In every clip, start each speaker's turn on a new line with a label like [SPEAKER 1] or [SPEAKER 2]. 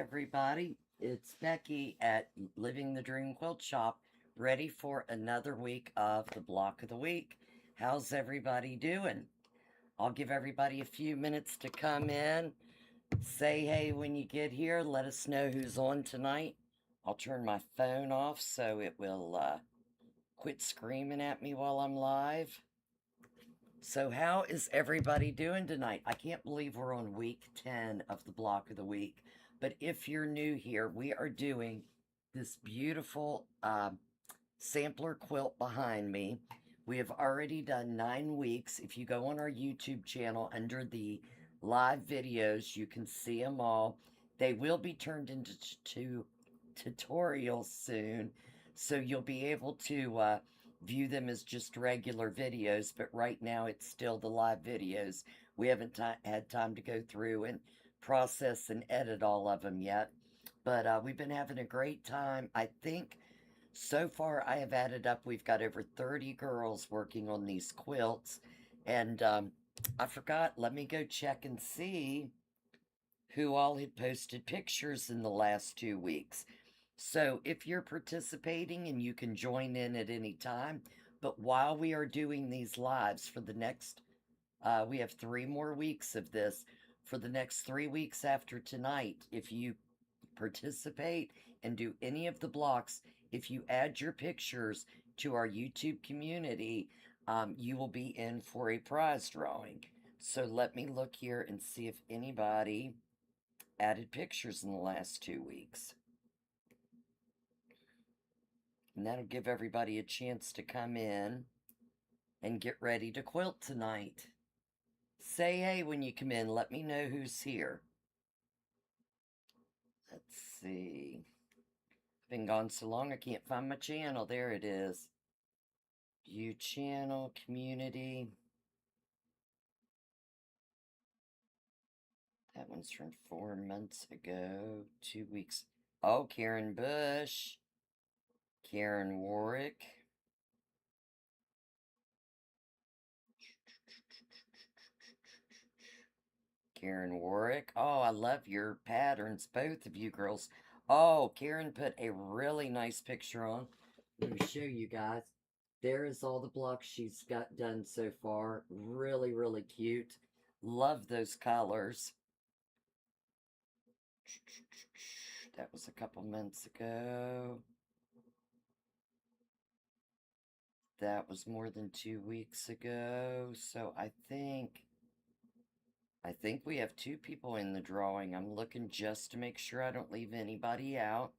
[SPEAKER 1] everybody. It's Becky at Living the Dream Quilt Shop, ready for another week of the Block of the Week. How's everybody doing? I'll give everybody a few minutes to come in. Say hey when you get here. Let us know who's on tonight. I'll turn my phone off so it will quit screaming at me while I'm live. So how is everybody doing tonight? I can't believe we're on week 10 of the Block of the Week. But if you're new here, we are doing this beautiful sampler quilt behind me. We have already done 9 weeks. If you go on our YouTube channel under the live videos, you can see them all. They will be turned into tutorials soon, so you'll be able to view them as just regular videos, but right now it's still the live videos. We haven't had time to go through and process and edit all of them yet, but we've been having a great time. I think so far I have added up, we've got over 30 girls working on these quilts, and I forgot, let me go check and see who all had posted pictures in the last 2 weeks. So if you're participating, and you can join in at any time, but while we are doing these lives for the next, we have 3 more weeks of this. For the next 3 weeks after tonight, if you participate and do any of the blocks, if you add your pictures to our YouTube community, you will be in for a prize drawing. So let me look here and see if anybody added pictures in the last 2 weeks. And that'll give everybody a chance to come in and get ready to quilt tonight. Say hey when you come in. Let me know who's here. Let's see. I've been gone so long I can't find my channel. There it is. View channel, community. That one's from 4 months ago. 2 weeks. Oh, Karen Bush. Karen Warwick. Karen Warwick. Oh, I love your patterns, both of you girls. Oh, Karen put a really nice picture on. Let me show you guys. There is all the blocks she's got done so far. Really, really cute. Love those colors. That was a couple months ago. That was more than 2 weeks ago. So I think we have 2 people in the drawing. I'm looking just to make sure I don't leave anybody out.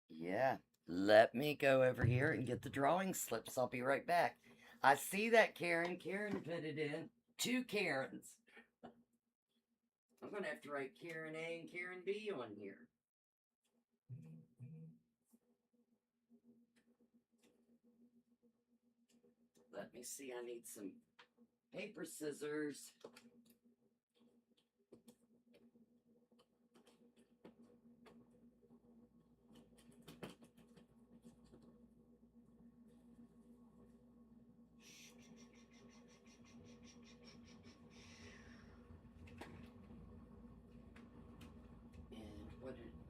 [SPEAKER 1] Yeah, let me go over here and get the drawing slips. I'll be right back. I see that, Karen. Karen put it in. 2 Karens. I'm going to have to write Karen A and Karen B on here. Let me see. I need some paper scissors.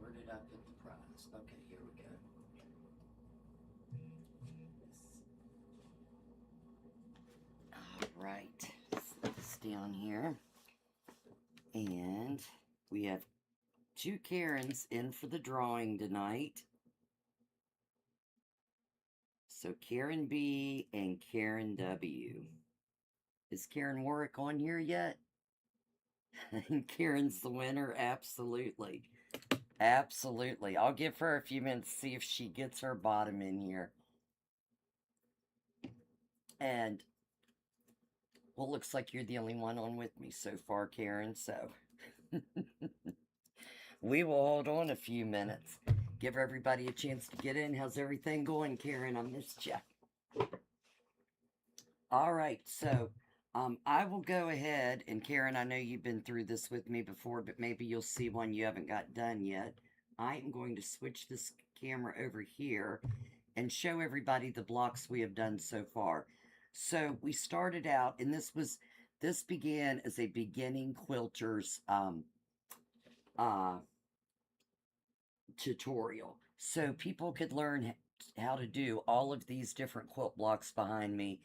[SPEAKER 1] Where did I put the prize? Okay, here we go. All right, set this down here. And we have 2 Karens in for the drawing tonight. So Karen B and Karen W. Is Karen Warwick on here yet? Karen's the winner, absolutely. Absolutely. I'll give her a few minutes to see if she gets her bottom in here. And, well, looks like you're the only one on with me so far, Karen, so we will hold on a few minutes. Give everybody a chance to get in. How's everything going, Karen? I missed you. All right, so I will go ahead, and Karen, I know you've been through this with me before, but maybe you'll see one you haven't got done yet. I am going to switch this camera over here and show everybody the blocks we have done so far. So we started out, and this began as a beginning quilters uh, tutorial. So people could learn how to do all of these different quilt blocks behind me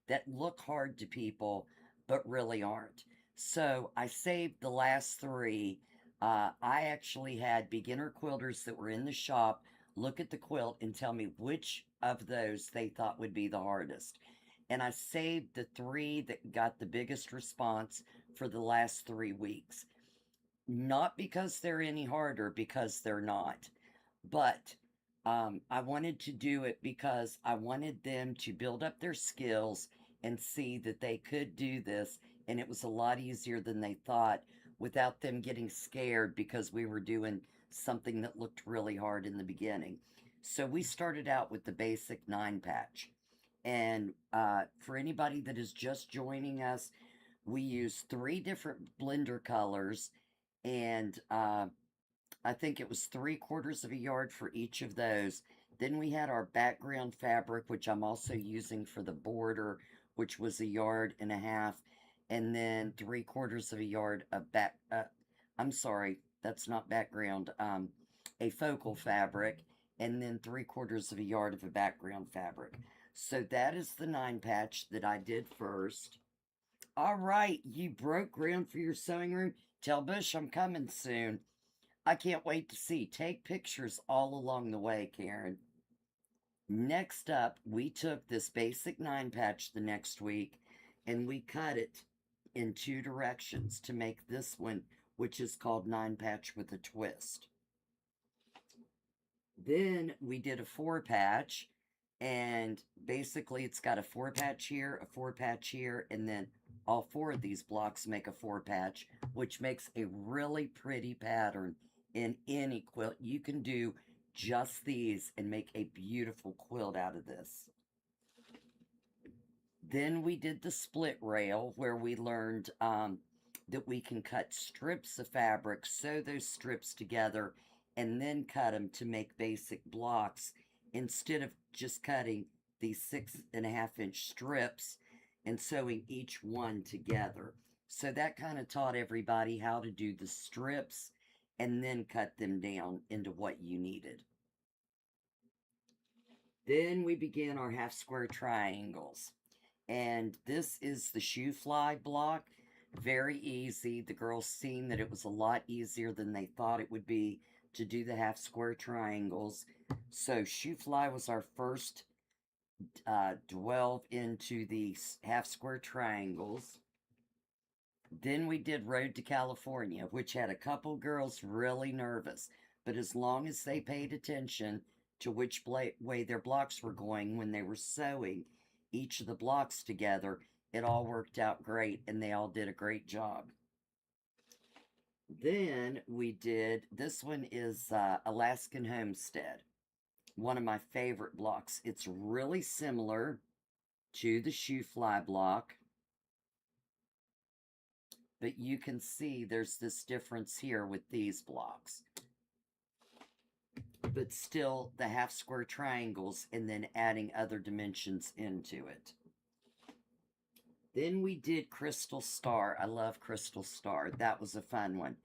[SPEAKER 1] that look hard to people, but really aren't. So I saved the last three. I actually had beginner quilters that were in the shop look at the quilt and tell me which of those they thought would be the hardest. And I saved the three that got the biggest response for the last 3 weeks. Not because they're any harder, because they're not. But I wanted to do it because I wanted them to build up their skills and see that they could do this. And it was a lot easier than they thought without them getting scared because we were doing something that looked really hard in the beginning. So we started out with the basic 9 patch. And for anybody that is just joining us, we use 3 different blender colors, and I think it was 3/4 of a yard for each of those. Then we had our background fabric, which I'm also using for the border, which was 1.5 yards, and then 3/4 of a yard of I'm sorry, that's not background. A focal fabric, and then 3/4 of a yard of a background fabric. So that is the 9 patch that I did first. All right, you broke ground for your sewing room. Tell Bush I'm coming soon. I can't wait to see. Take pictures all along the way, Karen. Next up, we took this basic 9 patch the next week and we cut it in 2 directions to make this one, which is called 9 patch with a twist. Then we did a 4 patch, and basically it's got a 4 patch here, a 4 patch here, and then all 4 of these blocks make a 4 patch, which makes a really pretty pattern in any quilt. You can do just these and make a beautiful quilt out of this. Then we did the split rail, where we learned that we can cut strips of fabric, sew those strips together, and then cut them to make basic blocks instead of just cutting these 6.5 inch strips and sewing each one together. So that kind of taught everybody how to do the strips and then cut them down into what you needed. Then we began our half square triangles. And this is the shoe fly block. Very easy. The girls seen that it was a lot easier than they thought it would be to do the half square triangles. So shoe fly was our first delve into the half square triangles. Then we did Road to California, which had a couple girls really nervous. But as long as they paid attention to which way their blocks were going when they were sewing each of the blocks together, it all worked out great and they all did a great job. Then we did, this one is Alaskan Homestead, one of my favorite blocks. It's really similar to the shoe fly block, but you can see there's this difference here with these blocks. But still the half square triangles and then adding other dimensions into it. Then we did Crystal Star. I love Crystal Star. That was a fun one.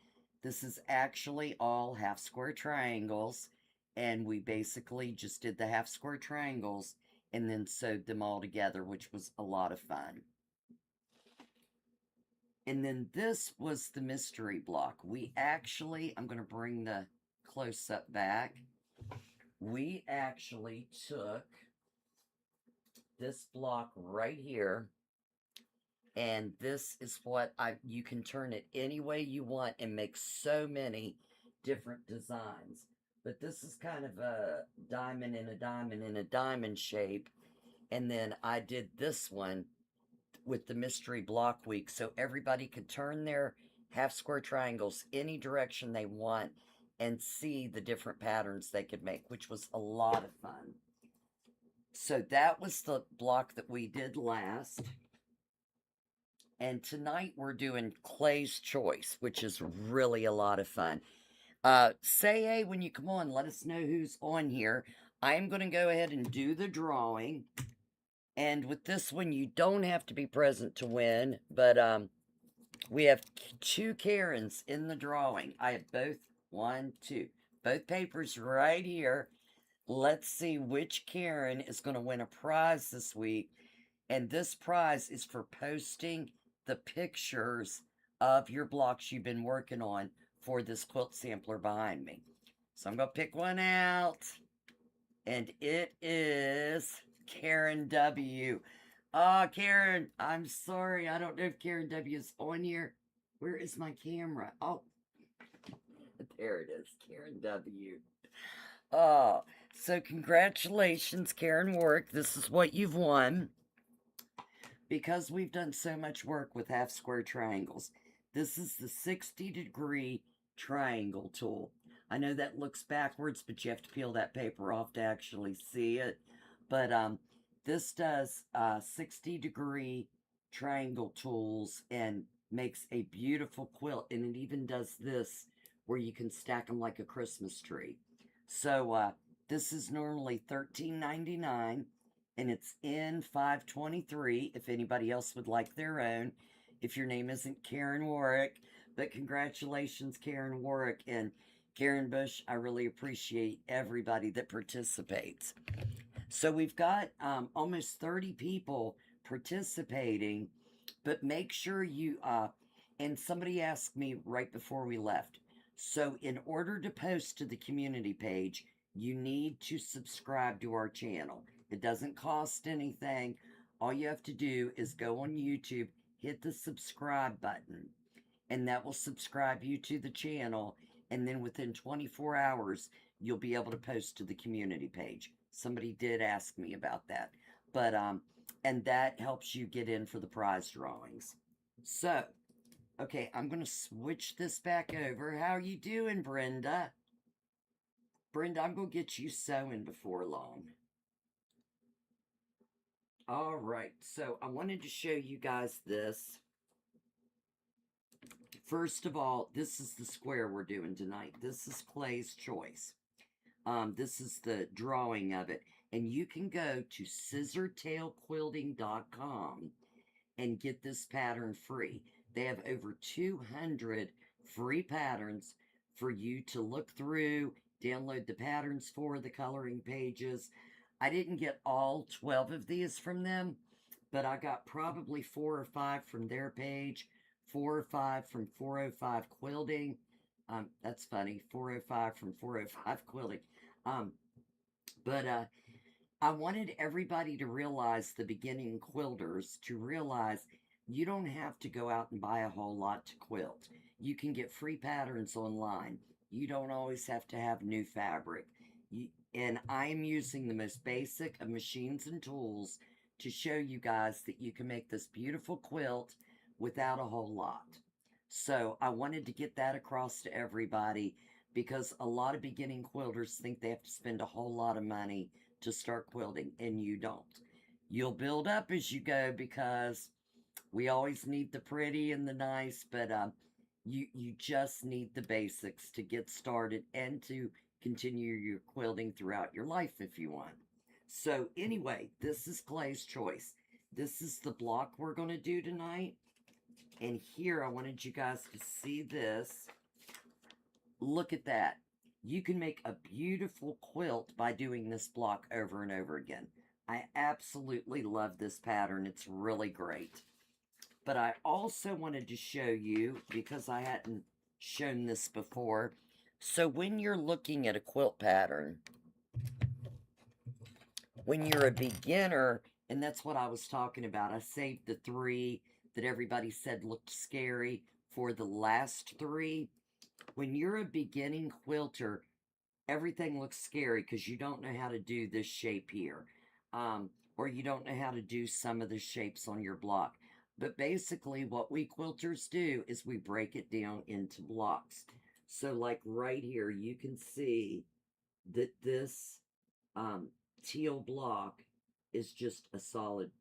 [SPEAKER 1] This is actually all half square triangles, and we basically just did the half square triangles and then sewed them all together, which was a lot of fun. And then this was the mystery block. We actually, I'm going to bring the close up back. We actually took this block right here, and this is what you can turn it any way you want and make so many different designs. But this is kind of a diamond in a diamond in a diamond shape. And then I did this one with the mystery block week, so everybody could turn their half square triangles any direction they want and see the different patterns they could make, which was a lot of fun. So that was the block that we did last. And tonight we're doing Clay's Choice, which is really a lot of fun. Say hey when you come on. Let us know who's on here. I'm going to go ahead and do the drawing. And with this one, you don't have to be present to win, but we have two Karens in the drawing. I have both, one, two, both papers right here. Let's see which Karen is going to win a prize this week. And this prize is for posting the pictures of your blocks you've been working on for this quilt sampler behind me. So I'm going to pick one out. And it is Karen W. Karen, I'm sorry. I don't know if Karen W is on here. Where is my camera? Oh, there it is. Karen W. Oh, so congratulations, Karen Warwick. This is what you've won. Because we've done so much work with half square triangles, this is the 60-degree triangle tool. I know that looks backwards, but you have to peel that paper off to actually see it. But this does 60-degree triangle tools and makes a beautiful quilt. And it even does this where you can stack them like a Christmas tree. So this is normally $13.99 and it's in 523 if anybody else would like their own, if your name isn't Karen Warwick. But congratulations, Karen Warwick and Karen Bush. I really appreciate everybody that participates. So we've got almost 30 people participating, but make sure you, and somebody asked me right before we left. So in order to post to the community page, you need to subscribe to our channel. It doesn't cost anything. All you have to do is go on YouTube, hit the subscribe button, and that will subscribe you to the channel. And then within 24 hours, you'll be able to post to the community page. Somebody did ask me about that. But, and that helps you get in for the prize drawings. So, okay, I'm going to switch this back over. How are you doing, Brenda? Brenda, I'm going to get you sewing before long. All right, so I wanted to show you guys this. First of all, this is the square we're doing tonight. This is Clay's Choice. This is the drawing of it. And you can go to scissortailquilting.com and get this pattern free. They have over 200 free patterns for you to look through, download the patterns for, the coloring pages. I didn't get all 12 of these from them, but I got probably 4 or 5 from their page, 4 or 5 from 405 Quilting. That's funny, 405 from 405 Quilting. Um, but I wanted everybody to realize, the beginning quilters, to realize you don't have to go out and buy a whole lot to quilt. You can get free patterns online. You don't always have to have new fabric. And I'm using the most basic of machines and tools to show you guys that you can make this beautiful quilt without a whole lot. So I wanted to get that across to everybody because a lot of beginning quilters think they have to spend a whole lot of money to start quilting, and you don't. You'll build up as you go because we always need the pretty and the nice, but you just need the basics to get started and to continue your quilting throughout your life if you want. So anyway, this is Clay's Choice. This is the block we're going to do tonight. And here I wanted you guys to see this. Look at that. You can make a beautiful quilt by doing this block over and over again. I absolutely love this pattern. It's really great. But I also wanted to show you, because I hadn't shown this before. So when you're looking at a quilt pattern, when you're a beginner, and that's what I was talking about, I saved the 3 that everybody said looked scary for the last 3. When you're a beginning quilter, everything looks scary because you don't know how to do this shape here. Or you don't know how to do some of the shapes on your block. But basically what we quilters do is we break it down into blocks. So like right here, you can see that this teal block is just a solid,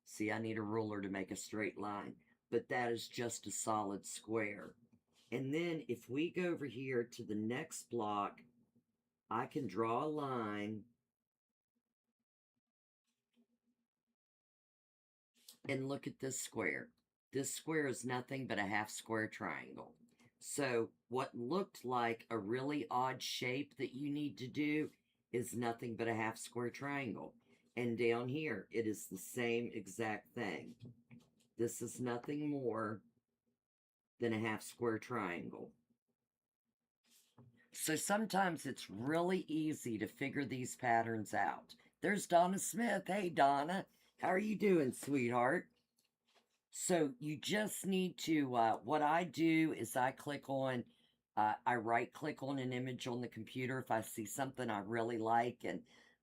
[SPEAKER 1] see, I need a ruler to make a straight line, but that is just a solid square. And then if we go over here to the next block, I can draw a line And look at this square. This square is nothing but a half square triangle. So what looked like a really odd shape that you need to do is nothing but a half square triangle. And down here, it is the same exact thing. This is nothing more than a half square triangle. So sometimes it's really easy to figure these patterns out. There's Donna Smith. Hey, Donna. How are you doing, sweetheart? So you just need to, what I do is I click on, I right click on an image on the computer if I see something I really like and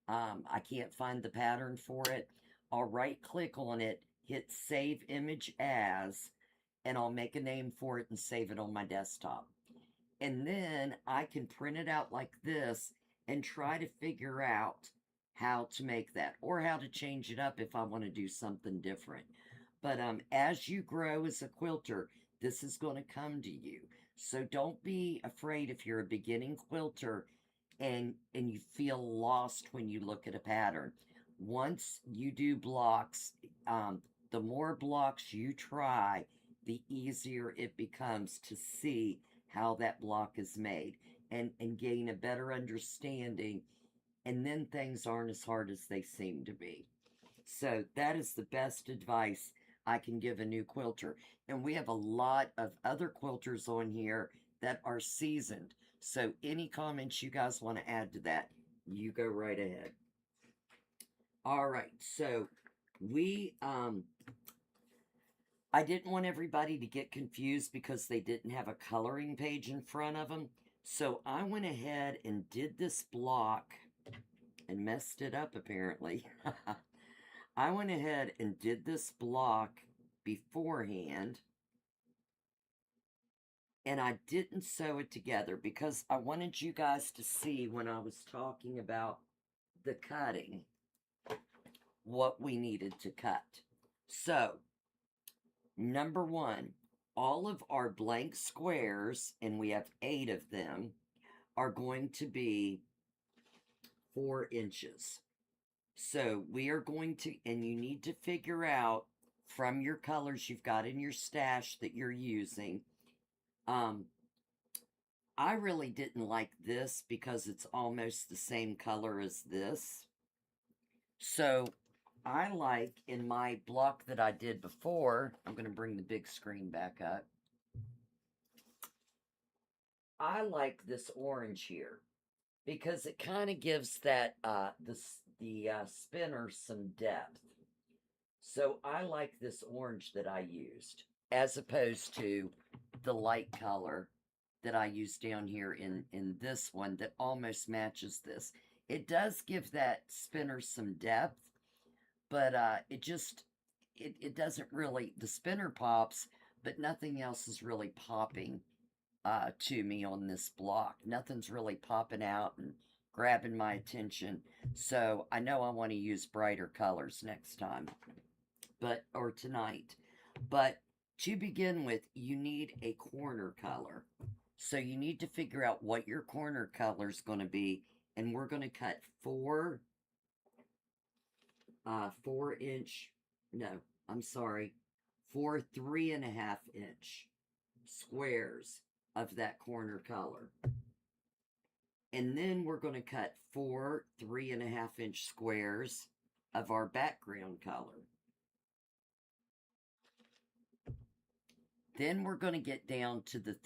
[SPEAKER 1] I can't find the pattern for it. I'll right click on it, hit save image as, and I'll make a name for it and save it on my desktop. And then I can print it out like this and try to figure out how to make that or how to change it up if I want to do something different. But as you grow as a quilter, this is going to come to you. So don't be afraid if you're a beginning quilter and you feel lost when you look at a pattern. Once you do blocks, the more blocks you try, the easier it becomes to see how that block is made and gain a better understanding, and then things aren't as hard as they seem to be. So that is the best advice I can give a new quilter. And we have a lot of other quilters on here that are seasoned. So any comments you guys want to add to that, you go right ahead. All right, so we I didn't want everybody to get confused because they didn't have a coloring page in front of them. So I went ahead and did this block and messed it up apparently. I went ahead and did this block beforehand and I didn't sew it together because I wanted you guys to see when I was talking about the cutting what we needed to cut. So, number one, all of our blank squares, and we have 8 of them, are going to be 4 inches. So we are going to, and you need to figure out from your colors you've got in your stash that you're using. I really didn't like this because it's almost the same color as this. So I like in my block that I did before, I'm going to bring the big screen back up. I like this orange here because it kind of gives that the spinner some depth. So I like this orange that I used as opposed to the light color that I used down here in this one that almost matches this. It does give that spinner some depth, but it doesn't really, the spinner pops, but nothing else is really popping to me on this block. Nothing's really popping out and grabbing my attention. So I know I want to use brighter colors next time, or tonight. But to begin with, you need a corner color. So you need to figure out what your corner color is going to be. And we're going to cut 4 inch, no, I'm sorry, 4 3.5 inch squares of that corner color. And then we're going to cut 4 3.5 inch squares of our background color. Then we're going to get down to the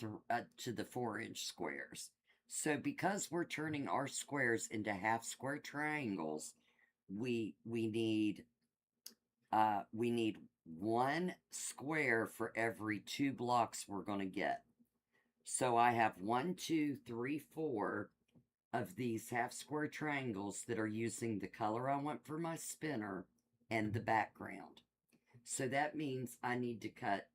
[SPEAKER 1] 4-inch squares. So because we're turning our squares into half square triangles, we need 1 square for every 2 blocks we're going to get. So I have 1, 2, 3, 4 of these half square triangles that are using the color I want for my spinner and the background. So that means I need to cut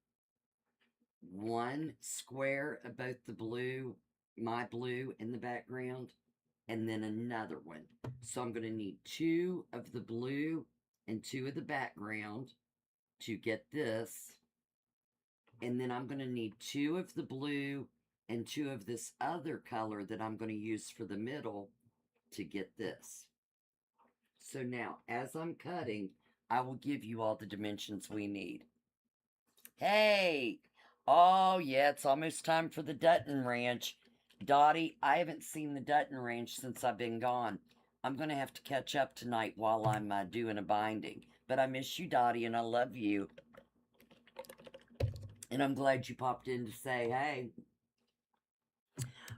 [SPEAKER 1] 1 square of both the blue, my blue in the background, and then another one. So I'm going to need 2 of the blue and 2 of the background to get this. And then I'm going to need 2 of the blue and 2 of this other color that I'm going to use for the middle to get this. So now, as I'm cutting, I will give you all the dimensions we need. Hey! Oh, yeah, it's almost time for the Dutton Ranch. Dottie, I haven't seen the Dutton Ranch since I've been gone. I'm going to have to catch up tonight while I'm doing a binding. But I miss you, Dottie, and I love you. And I'm glad you popped in to say hey.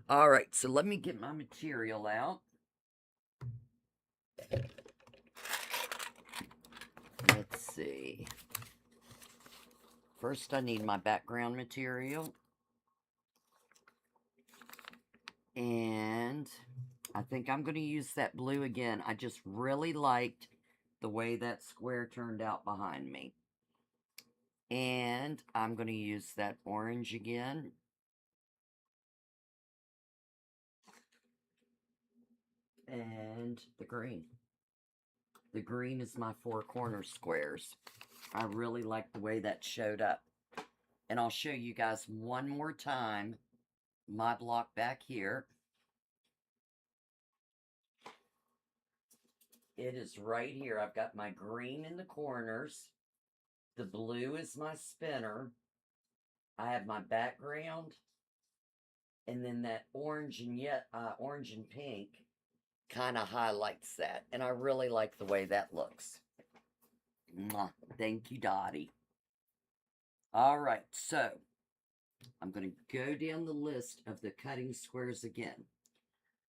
[SPEAKER 1] All right, so let me get my material out. Let's see. First, I need my background material. And I think I'm going to use that blue again. I just really liked the way that square turned out behind me. And I'm going to use that orange again. And the green. The green is my four corner squares. I really like the way that showed up. And I'll show you guys one more time my block back here. It is right here. I've got my green in the corners. The blue is my spinner. I have my background. And then that orange and orange and pink kind of highlights that. And I really like the way that looks. Mwah. Thank you, Dottie. All right, so I'm going to go down the list of the cutting squares again.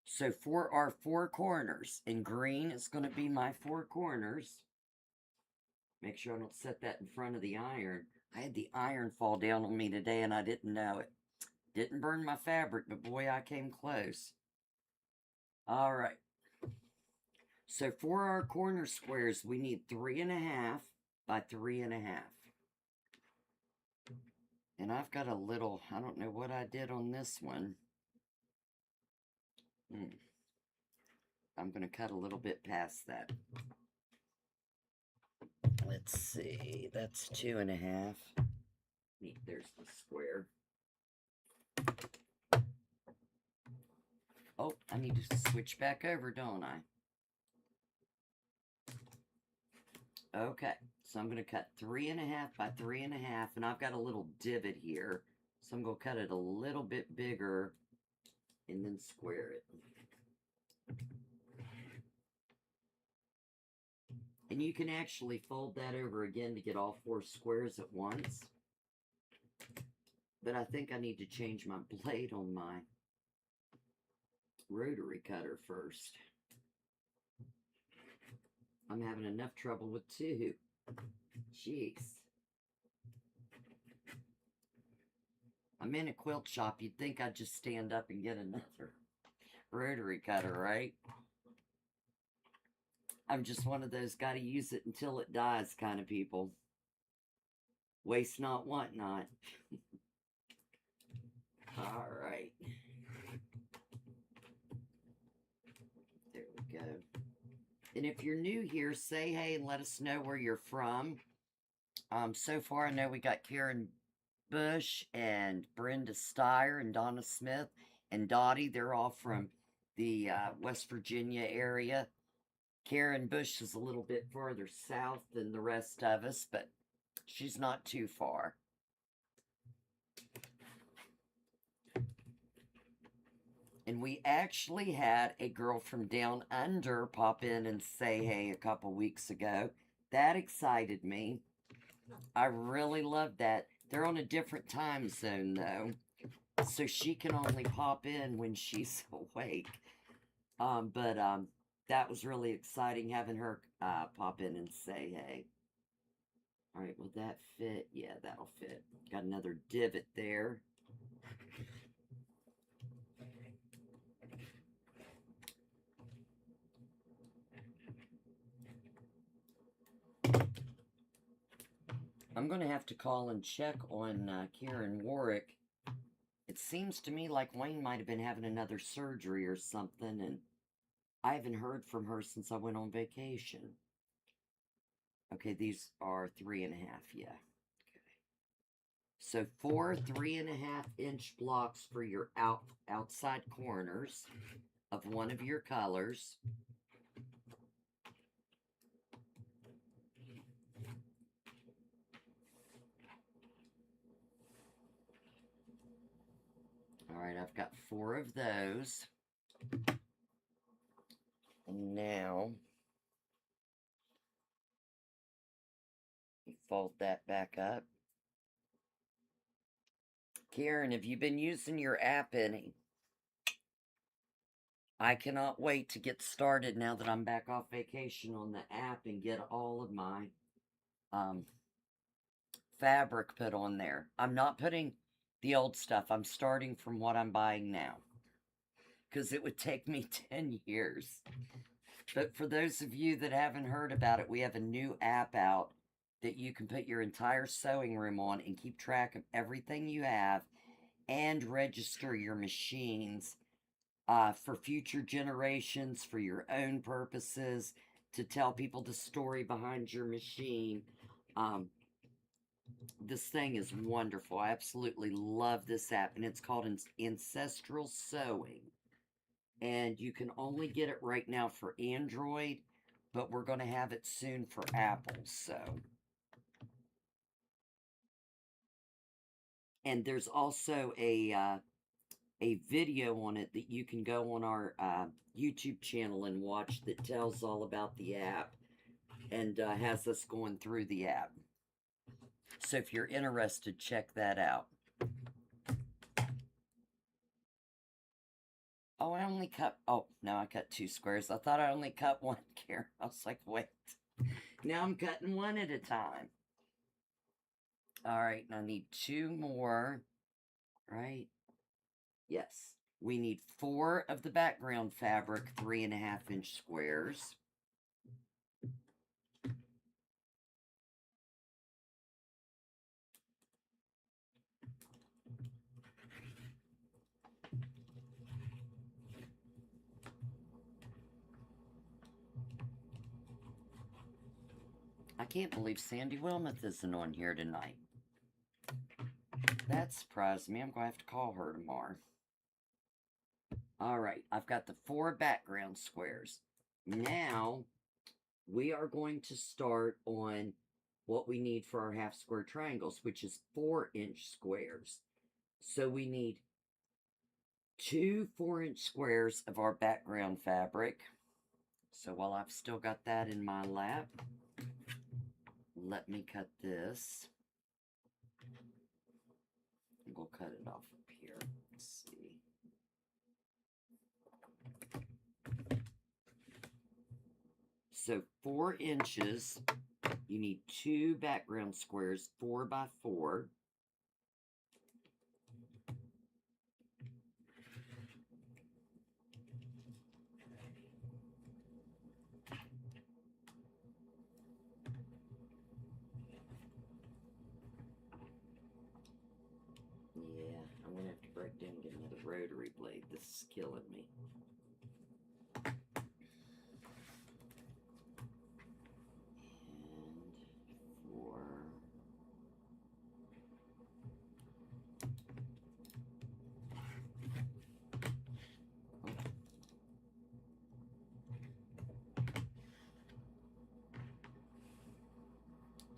[SPEAKER 1] So for our four corners, in green is going to be my four corners. Make sure I don't set that in front of the iron. I had the iron fall down on me today and I didn't know it. Didn't burn my fabric, but boy, I came close. All right. So for our corner squares, we need 3.5 by 3.5. And I've got a little, I don't know what I did on this one. I'm going to cut a little bit past that. Let's see, that's 2.5. There's the square. Oh, I need to switch back over, don't I? Okay, so I'm going to cut 3.5 by 3.5, and I've got a little divot here. So I'm going to cut it a little bit bigger and then square it. And you can actually fold that over again to get all four squares at once. But I think I need to change my blade on my rotary cutter first. I'm having enough trouble with two. Jeez. I'm in a quilt shop. You'd think I'd just stand up and get another rotary cutter, right? I'm just one of those gotta use it until it dies kind of people. Waste not, want not. All right. There we go. And if you're new here, say hey and let us know where you're from. So far, I know we got Karen Bush and Brenda Steyer and Donna Smith and Dottie. They're all from the West Virginia area. Karen Bush is a little bit further south than the rest of us, but she's not too far. And we actually had a girl from down under pop in and say hey a couple weeks ago. That excited me. I really loved that. They're on a different time zone, though, so she can only pop in when she's awake. But that was really exciting having her pop in and say hey. All right, will that fit? Yeah, that'll fit. Got another divot there. I'm going to have to call and check on Karen Warwick. It seems to me like Wayne might have been having another surgery or something, and I haven't heard from her since I went on vacation. Okay, these are 3.5, yeah. Okay. So 4 3.5-inch blocks for your outside corners of one of your colors. All right, I've got 4 of those. And now, fold that back up. Karen, have you been using your app any? I cannot wait to get started now that I'm back off vacation on the app and get all of my fabric put on there. I'm not putting the old stuff. I'm starting from what I'm buying now, because it would take me 10 years. But for those of you that haven't heard about it, we have a new app out that you can put your entire sewing room on and keep track of everything you have and register your machines for future generations, for your own purposes, to tell people the story behind your machine. This thing is wonderful. I absolutely love this app, and it's called Ancestral Sewing. And you can only get it right now for Android, but we're going to have it soon for Apple. So, and there's also a video on it that you can go on our YouTube channel and watch that tells all about the app and has us going through the app. So if you're interested, check that out. Oh, I only cut, oh, no, I cut 2 squares. I thought I only cut 1, Karen. I was like, wait. Now I'm cutting 1 at a time. All right, and I need 2 more, right? Yes. We need 4 of the background fabric, 3.5-inch squares. I can't believe Sandy Wilmoth isn't on here tonight. That surprised me. I'm going to have to call her tomorrow. All right, I've got the 4 background squares. Now, we are going to start on what we need for our half square triangles, which is 4-inch squares. So we need 2 4-inch squares of our background fabric. So while I've still got that in my lap, let me cut this. We'll cut it off up here. Let's see. So 4 inches, you need 2 background squares, 4 by 4. Yeah, I'm going to have to break down and get another rotary blade. This is killing me. And 4.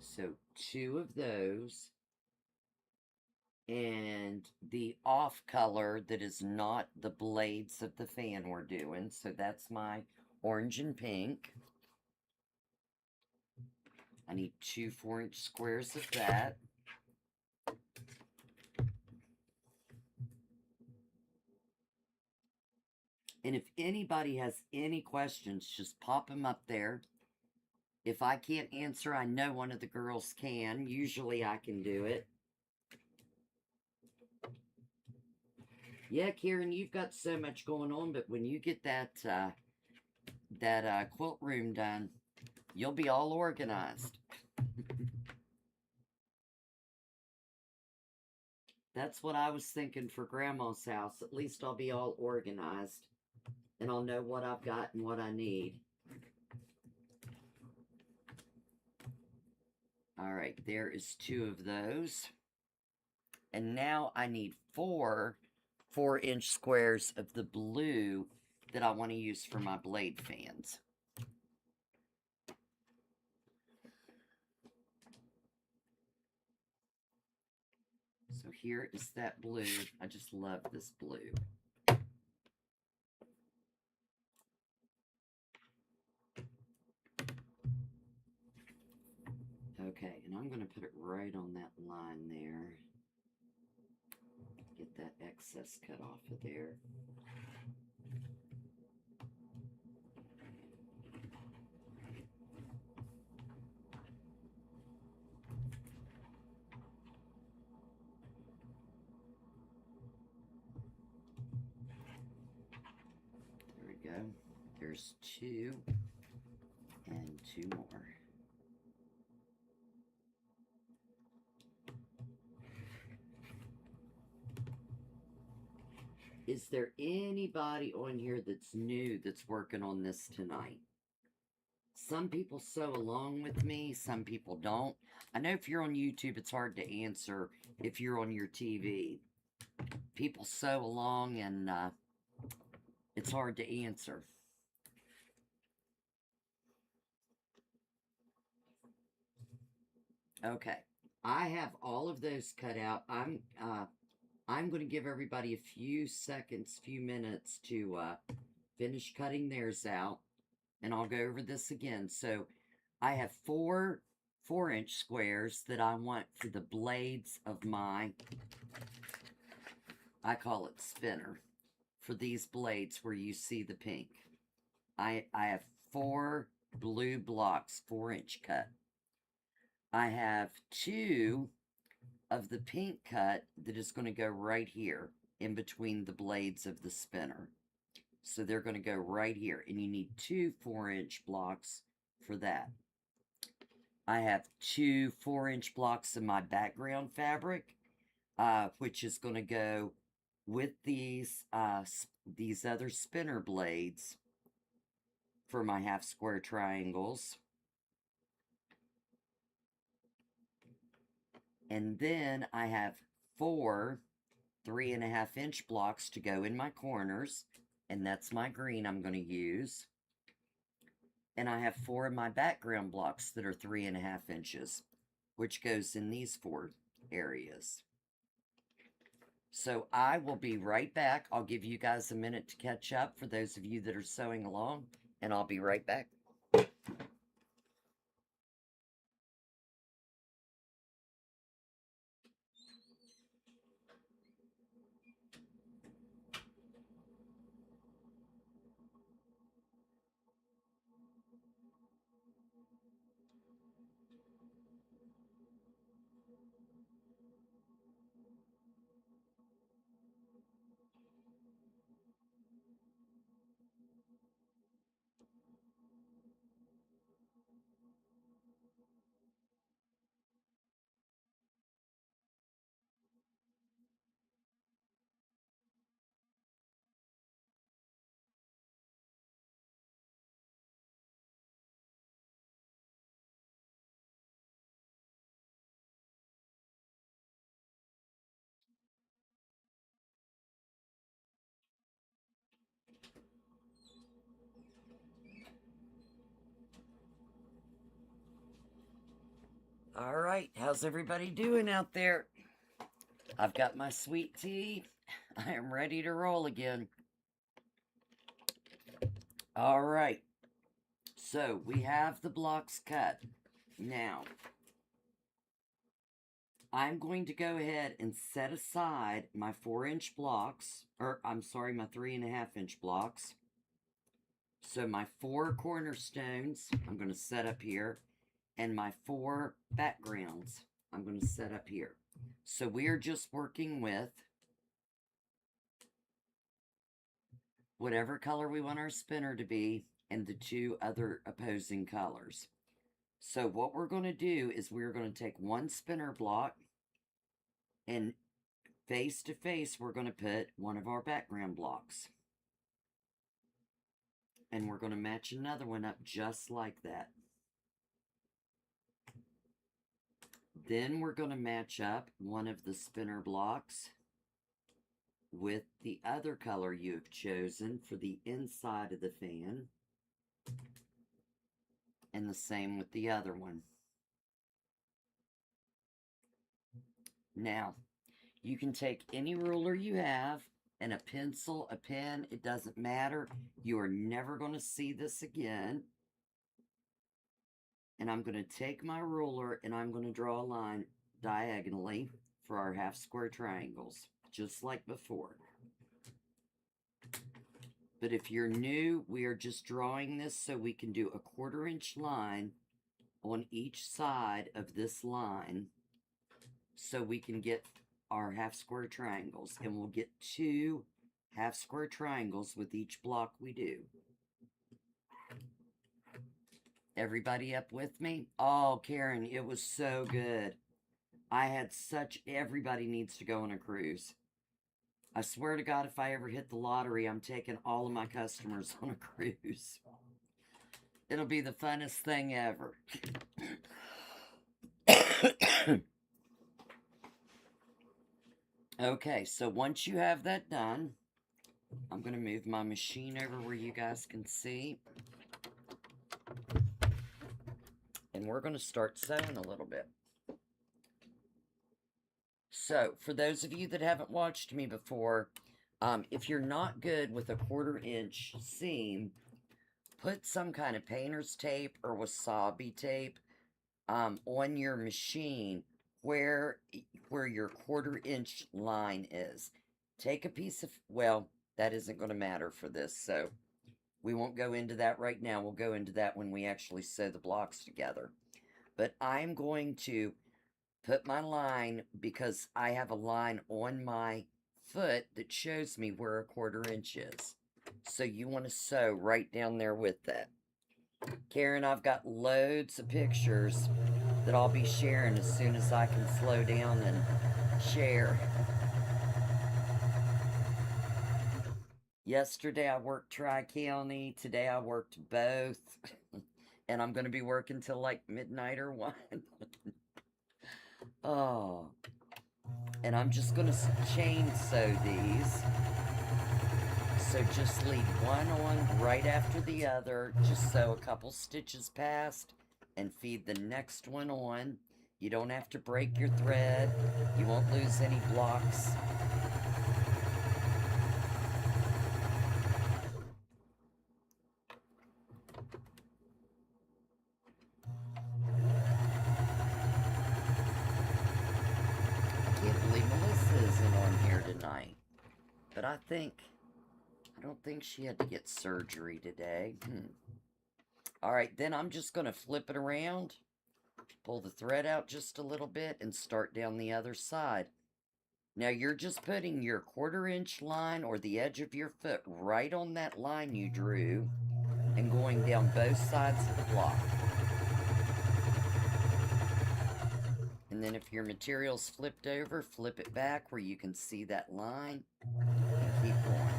[SPEAKER 1] So 2 of those. And the off color that is not the blades of the fan we're doing. So that's my orange and pink. I need 2 4-inch squares of that. And if anybody has any questions, just pop them up there. If I can't answer, I know one of the girls can. Usually I can do it. Yeah, Karen, you've got so much going on, but when you get that quilt room done, you'll be all organized. That's what I was thinking for Grandma's house. At least I'll be all organized, and I'll know what I've got and what I need. All right, there is 2 of those. And now I need 4 4-inch squares of the blue that I want to use for my blade fans. So here is that blue. I just love this blue. Okay, and I'm going to put it right on that line there. Get that excess cut off of there. There we go. There's 2 and 2 more. Is there anybody on here that's new that's working on this tonight? Some people sew along with me, some people don't. I know if you're on YouTube, it's hard to answer if you're on your TV. People sew along and it's hard to answer. Okay, I have all of those cut out. I'm going to give everybody a few seconds, few minutes to finish cutting theirs out, and I'll go over this again. So I have 4 4-inch squares that I want for the blades of my, I call it spinner, for these blades where you see the pink. I have 4 blue blocks, 4-inch cut. I have 2 of the pink cut that is going to go right here in between the blades of the spinner. So they're going to go right here, and you need 2 4-inch blocks for that. I have 2 4-inch blocks of my background fabric, which is going to go with these other spinner blades for my half square triangles. And then I have 4 3.5-inch blocks to go in my corners, and that's my green I'm going to use. And I have 4 of my background blocks that are 3.5 inches, which goes in these 4 areas. So I will be right back. I'll give you guys a minute to catch up for those of you that are sewing along, and I'll be right back. All right, how's everybody doing out there? I've got my sweet tea. I am ready to roll again. All right, so we have the blocks cut. Now, I'm going to go ahead and set aside my 4-inch blocks, or I'm sorry, my 3.5-inch blocks. So my 4 cornerstones, I'm going to set up here, and my 4 backgrounds, I'm going to set up here. So we are just working with whatever color we want our spinner to be and the 2 other opposing colors. So what we're going to do is we're going to take 1 spinner block, and face to face we're going to put one of our background blocks. And we're going to match another one up just like that. Then we're going to match up one of the spinner blocks with the other color you've chosen for the inside of the fan. And the same with the other one. Now, You can take any ruler you have and a pencil, a pen, it doesn't matter. You are never going to see this again. And I'm going to take my ruler and I'm going to draw a line diagonally for our half square triangles, just like before. But if you're new, we are just drawing this so we can do a 1/4 inch line on each side of this line so we can get our half square triangles. And we'll get 2 half square triangles with each block we do. Everybody up with me? Oh, Karen, it was so good. I had such... Everybody needs to go on a cruise. I swear to God, if I ever hit the lottery, I'm taking all of my customers on a cruise. It'll be the funnest thing ever. Okay, so once you have that done, I'm going to move my machine over where you guys can see. And we're going to start sewing a little bit. So, for those of you that haven't watched me before, if you're not good with a 1/4 inch seam, put some kind of painter's tape or wasabi tape on your machine where your 1/4 inch line is. Take a piece of, well, that isn't going to matter for this, so we won't go into that right now. We'll go into that when we actually sew the blocks together. But I'm going to put my line, because I have a line on my foot that shows me where a 1/4 inch is. So you want to sew right down there with that. Karen, I've got loads of pictures that I'll be sharing as soon as I can slow down and share. Yesterday I worked Tri-County. Today I worked both. And I'm going to be working till like midnight or 1. Oh. And I'm just going to chain sew these. So just leave one on right after the other. Just sew a couple stitches past and feed the next one on. You don't have to break your thread. You won't lose any blocks. I can't believe Melissa isn't on here tonight. But I don't think she had to get surgery today. Alright, then I'm just going to flip it around, pull the thread out just a little bit, and start down the other side. Now you're just putting your 1/4 inch line or the edge of your foot right on that line you drew and going down both sides of the block. And then if your material's flipped over, flip it back where you can see that line and keep going.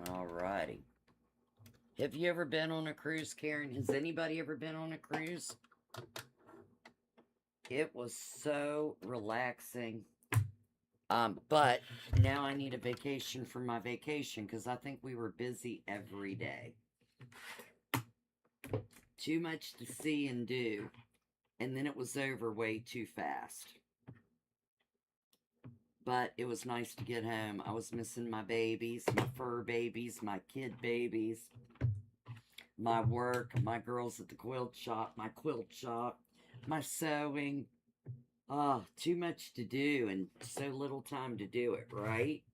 [SPEAKER 1] Alrighty. Have you ever been on a cruise, Karen? Has anybody ever been on a cruise? It was so relaxing. But now I need a vacation for my vacation because I think we were busy every day. Too much to see and do. And then it was over way too fast. But it was nice to get home. I was missing my babies, my fur babies, my kid babies, my work, my girls at the quilt shop, my quilt shop, my sewing. Oh, too much to do and so little time to do it, right?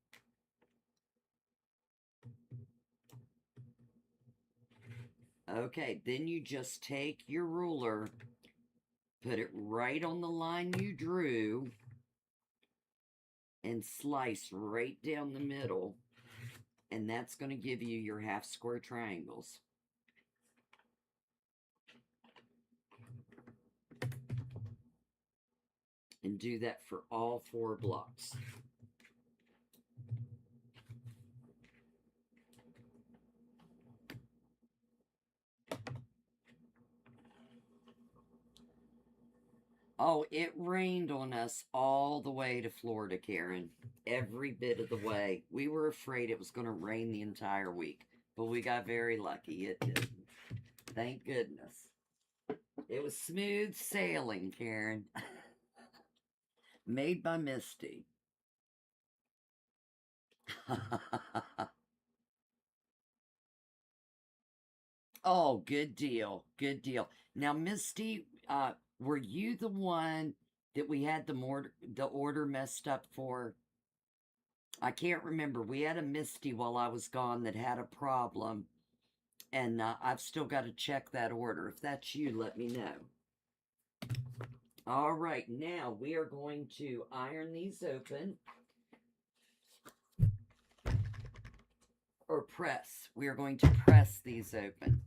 [SPEAKER 1] Okay, then you just take your ruler, put it right on the line you drew, and slice right down the middle, and that's going to give you your half square triangles. And do that for all 4 blocks. Oh, it rained on us all the way to Florida, Karen. Every bit of the way. We were afraid it was going to rain the entire week, but we got very lucky. It didn't. Thank goodness. It was smooth sailing, Karen. Made by Misty. Oh, good deal. Good deal. Now, Misty, were you the one that we had the order messed up for? I can't remember. We had a Misty while I was gone that had a problem, and I've still got to check that order. If that's you, let me know. All right, now we are going to iron these open. Or press. We are going to press these open.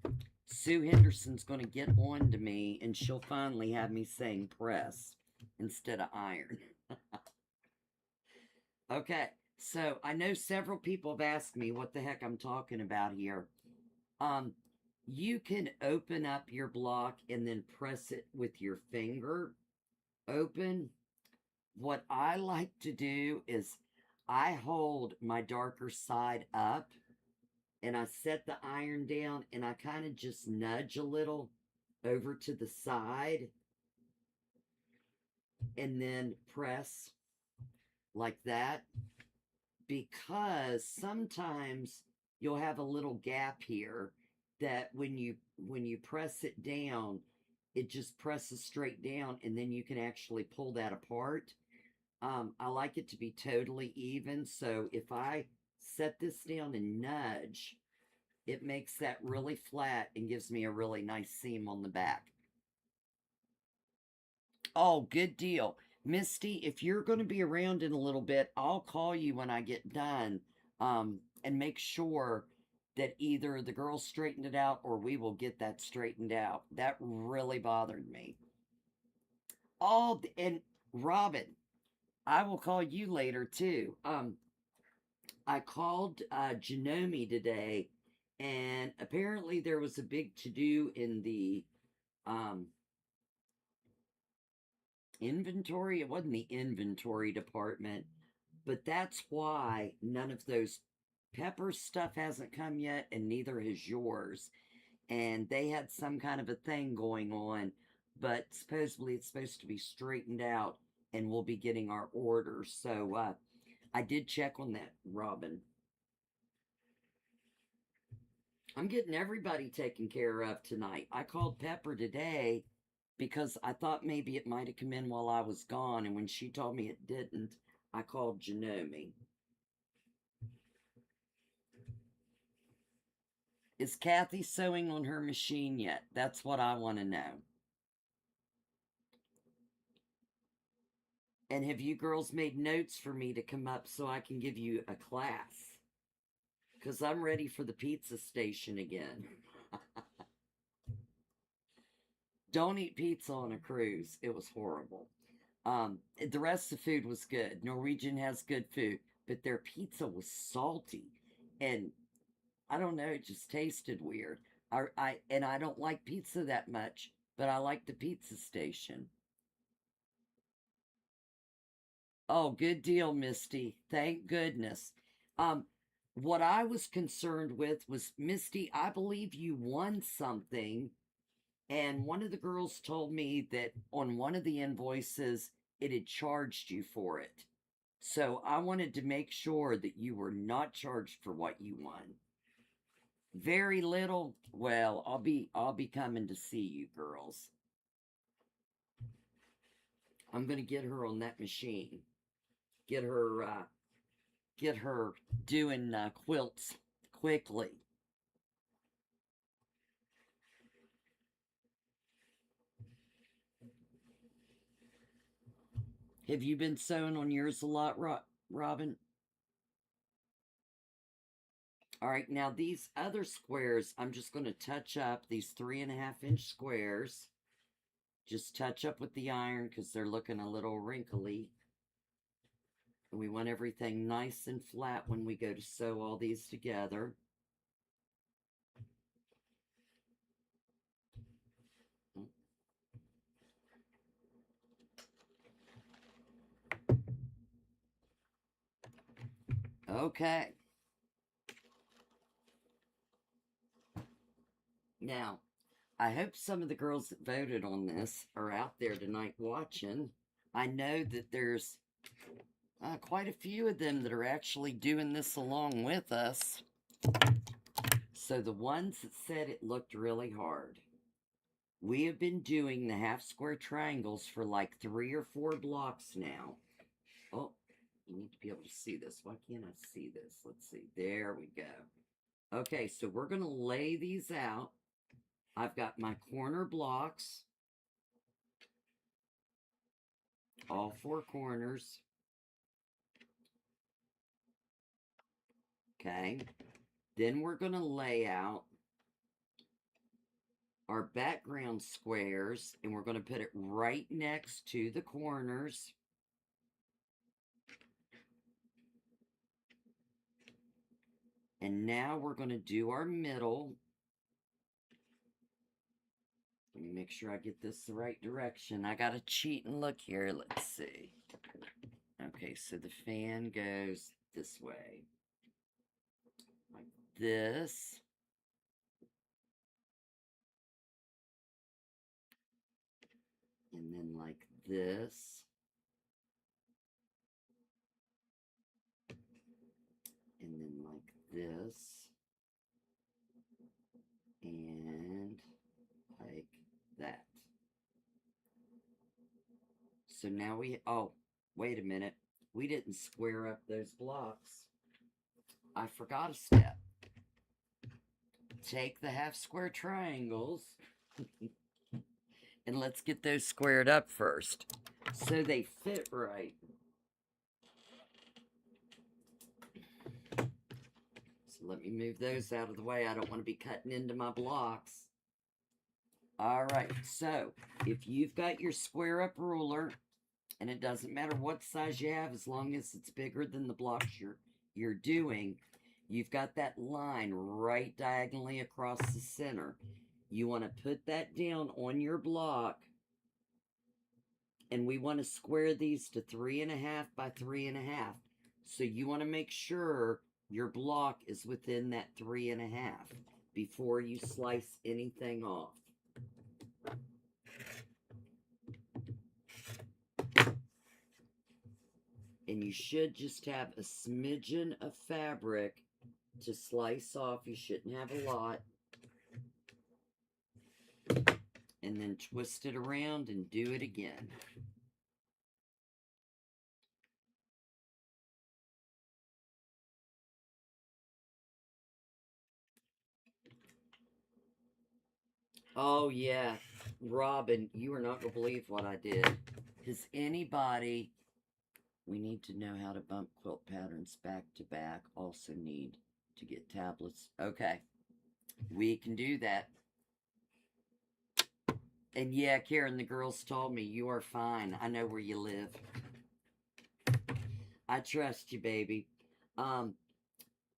[SPEAKER 1] Sue Henderson's going to get on to me, and she'll finally have me saying press instead of iron. Okay, so I know several people have asked me what the heck I'm talking about here. You can open up your block and then press it with your finger open. What I like to do is I hold my darker side up and I set the iron down and I kind of just nudge a little over to the side and then press like that, because sometimes you'll have a little gap here that when you press it down, it just presses straight down and then you can actually pull that apart. I like it to be totally even, so if I set this down and nudge, it makes that really flat and gives me a really nice seam on the back. Oh, good deal. Misty, if you're going to be around in a little bit, I'll call you when I get done, and make sure that either the girls straightened it out or we will get that straightened out. That really bothered me. Oh, and Robin, I will call you later too. I called Janome today, and apparently there was a big to-do in the um, inventory. It wasn't the inventory department, but that's why none of those pepper stuff hasn't come yet, and neither has yours. And they had some kind of a thing going on, but supposedly it's supposed to be straightened out, and we'll be getting our orders. So I did check on that, Robin. I'm getting everybody taken care of tonight. I called Pepper today because I thought maybe it might have come in while I was gone, and when she told me it didn't, I called Janome. Is Kathy sewing on her machine yet? That's what I want to know. And have you girls made notes for me to come up so I can give you a class? Because I'm ready for the pizza station again. Don't eat pizza on a cruise. It was horrible. The rest of the food was good. Norwegian has good food, but their pizza was salty, and I don't know, it just tasted weird. I don't like pizza that much, but I like the pizza station. Oh, good deal, Misty. Thank goodness. Um, what I was concerned with was, Misty, I believe you won something, and one of the girls told me that on one of the invoices it had charged you for it. So I wanted to make sure that you were not charged for what you won. Very little. Well, I'll be coming to see you girls. I'm going to get her on that machine. Get her get her doing quilts quickly. Have you been sewing on yours a lot, Robin? All right, now these other squares, I'm just going to touch up these 3.5-inch squares. Just touch up with the iron because they're looking a little wrinkly. And we want everything nice and flat when we go to sew all these together. Okay. Now, I hope some of the girls that voted on this are out there tonight watching. I know that there's quite a few of them that are actually doing this along with us. So the ones that said it looked really hard, we have been doing the half square triangles for like 3 or 4 blocks now. Oh, you need to be able to see this. Why can't I see this? Let's see. There we go. Okay, so we're going to lay these out. I've got my corner blocks, all 4 corners. Okay, then we're going to lay out our background squares, and we're going to put it right next to the corners. And now we're going to do our middle. Let me make sure I get this the right direction. I got to cheat and look here. Let's see. Okay, so the fan goes this way. Like this. And then like this. And then like this. And like that. So now oh, wait a minute. We didn't square up those blocks. I forgot a step. Take the half square triangles and let's get those squared up first so they fit right. So let me move those out of the way. I don't want to be cutting into my blocks. All right, so if you've got your square up ruler, and it doesn't matter what size you have as long as it's bigger than the blocks you're doing, you've got that line right diagonally across the center. You want to put that down on your block, and we want to square these to 3.5 by 3.5. So you want to make sure your block is within that 3.5 before you slice anything off. And you should just have a smidgen of fabric to slice off. You shouldn't have a lot. And then twist it around and do it again. Oh yeah, Robin, you are not going to believe what I did. Does anybody, we need to know how to bump quilt patterns back to back, also need to get tablets. Okay, we can do that. And yeah, Karen, the girls told me, you are fine. I know where you live. I trust you, baby. What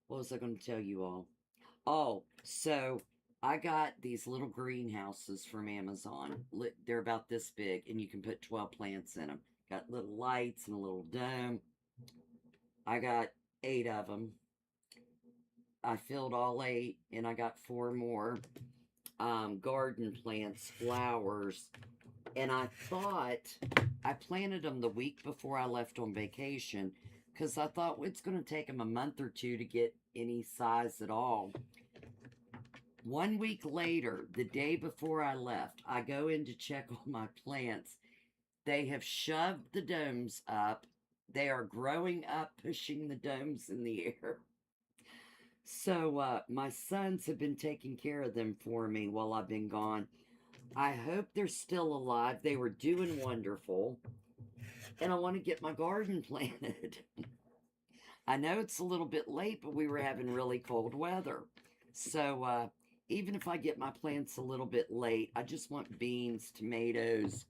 [SPEAKER 1] was I going to tell you all? Oh, so I got these little greenhouses from Amazon. They're about this big, and you can put 12 plants in them. Got little lights and a little dome. I got 8 of them. I filled all 8, and I got 4 more. Garden plants, flowers. And I thought, I planted them the week before I left on vacation, because I thought it's going to take them a month or 2 to get any size at all. 1 week later, the day before I left, I go in to check on my plants. They have shoved the domes up. They are growing up, pushing the domes in the air. So my sons have been taking care of them for me while I've been gone. I hope they're still alive. They were doing wonderful. And I want to get my garden planted. I know it's a little bit late, but we were having really cold weather. So even if I get my plants a little bit late, I just want beans, tomatoes,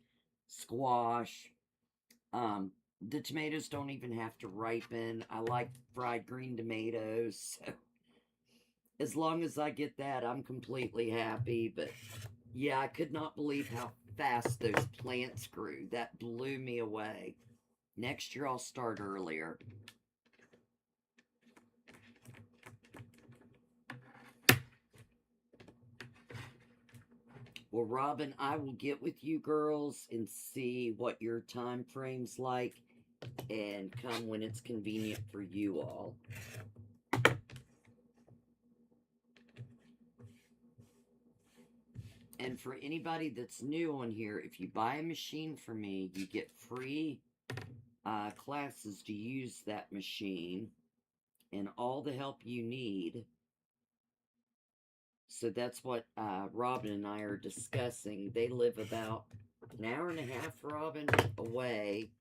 [SPEAKER 1] squash. The tomatoes don't even have to ripen. I like fried green tomatoes. So as long as I get that, I'm completely happy. But yeah, I could not believe how fast those plants grew. That blew me away. Next year I'll start earlier. Well, Robin, I will get with you girls and see what your time frame's like and come when it's convenient for you all. And for anybody that's new on here, if you buy a machine from me, you get free classes to use that machine and all the help you need. So that's what Robin and I are discussing. They live about an hour and a half, Robin, away,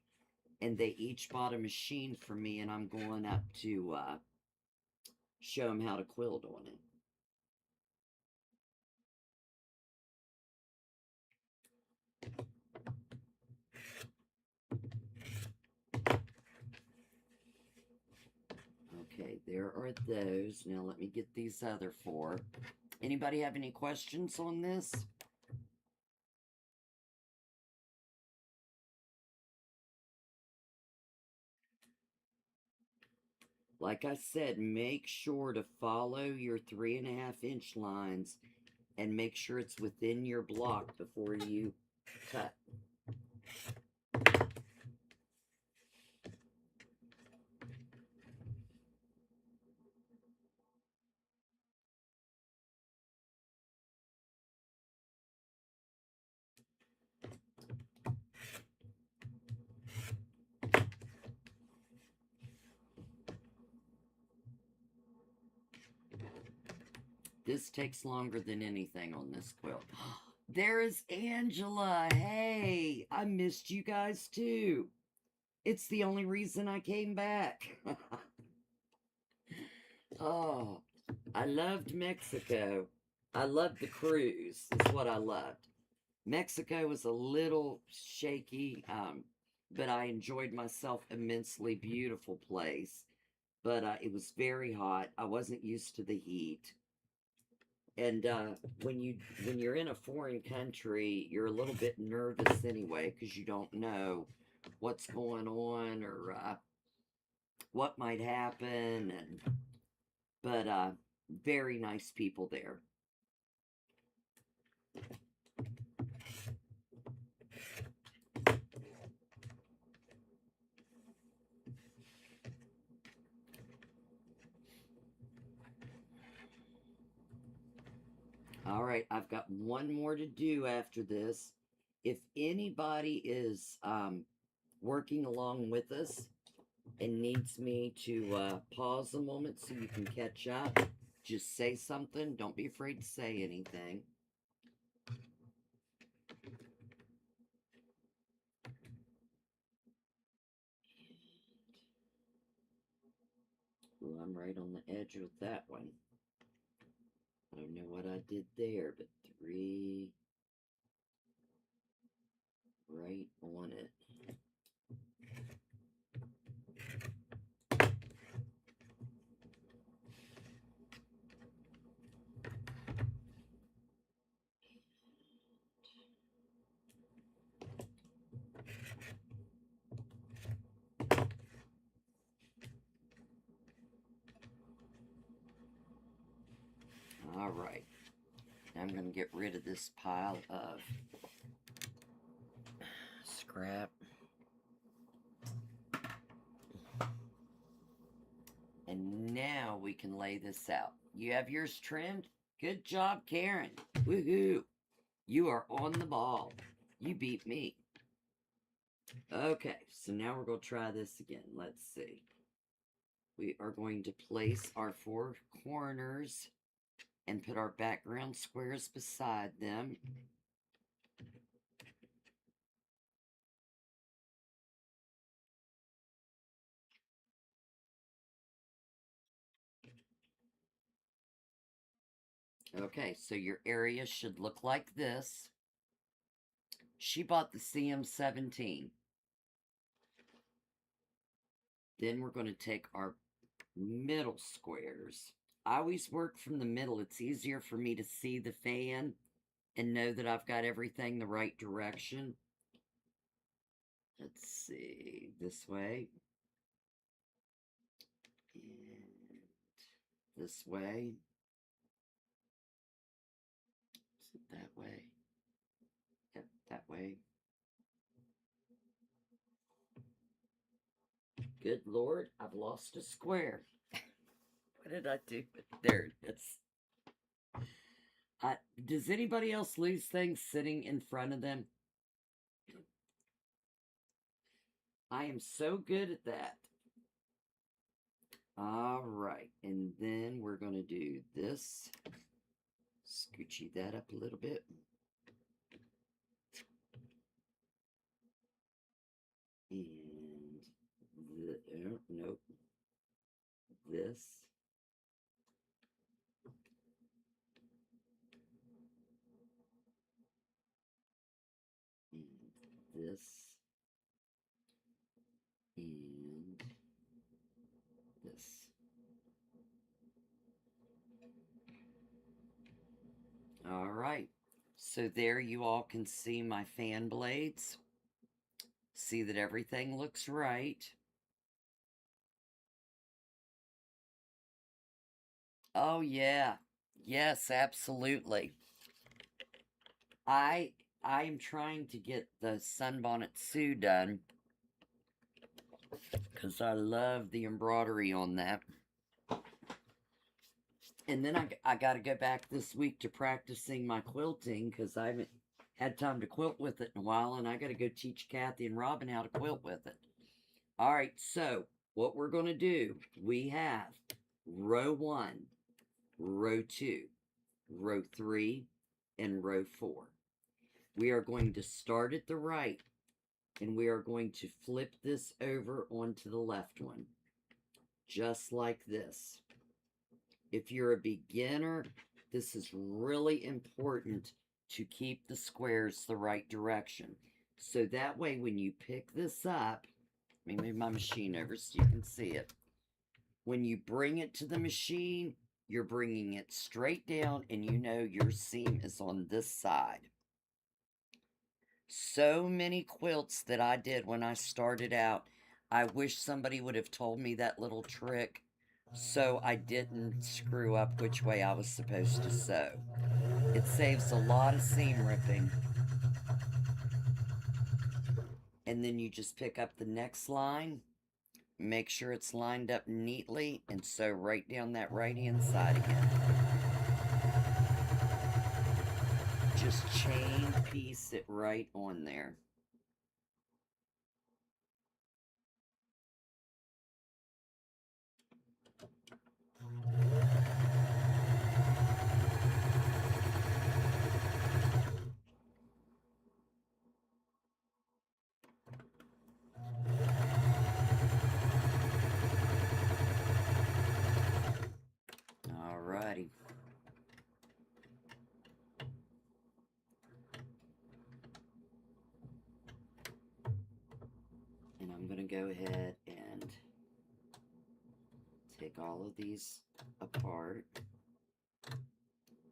[SPEAKER 1] and they each bought a machine for me, and I'm going up to show them how to quilt on it. Okay, there are those. Now let me get these other four. Anybody have any questions on this? Like I said, make sure to follow your 3.5-inch lines and make sure it's within your block before you cut. This takes longer than anything on this quilt. There is Angela. Hey, I missed you guys too. It's the only reason I came back. Oh, I loved Mexico. I loved the cruise, is what I loved. Mexico was a little shaky, but I enjoyed myself immensely. Beautiful place. But it was very hot. I wasn't used to the heat. And when you're in a foreign country, you're a little bit nervous anyway because you don't know what's going on or what might happen. But very nice people there. All right, I've got one more to do after this. If anybody is working along with us and needs me to pause a moment so you can catch up, just say something. Don't be afraid to say anything. Well, I'm right on the edge with that one. I don't know what I did there, but 3 right on it. All right. I'm going to get rid of this pile of scrap. And now we can lay this out. You have yours trimmed? Good job, Karen. Woohoo. You are on the ball. You beat me. Okay, so now we're going to try this again. Let's see. We are going to place our 4 corners and put our background squares beside them. Okay, so your area should look like this. She bought the CM17. Then we're going to take our middle squares. I always work from the middle. It's easier for me to see the fan and know that I've got everything the right direction. Let's see, this way. And this way. Is it that way? that way. Good Lord, I've lost a square. What did I do? There it is. Does anybody else lose things sitting in front of them? I am so good at that. All right, and then we're going to do this. Scoochie that up a little bit. And nope. This. And this. And this. All right. So there you all can see my fan blades. See that everything looks right. Oh yeah. Yes, absolutely. I am trying to get the Sunbonnet Sue done because I love the embroidery on that. And then I got to go back this week to practicing my quilting because I haven't had time to quilt with it in a while, and I got to go teach Kathy and Robin how to quilt with it. All right, so what we're going to do, we have row 1, row 2, row 3, and row 4. We are going to start at the right, and we are going to flip this over onto the left one, just like this. If you're a beginner, this is really important to keep the squares the right direction. So that way when you pick this up, let me move my machine over so you can see it. When you bring it to the machine, you're bringing it straight down and you know your seam is on this side. So many quilts that I did when I started out, I wish somebody would have told me that little trick so I didn't screw up which way I was supposed to sew. It saves a lot of seam ripping. And then you just pick up the next line, make sure it's lined up neatly, and sew right down that right-hand side again. Just chain piece it right on there. Alrighty. And I'm going to go ahead and take all of these apart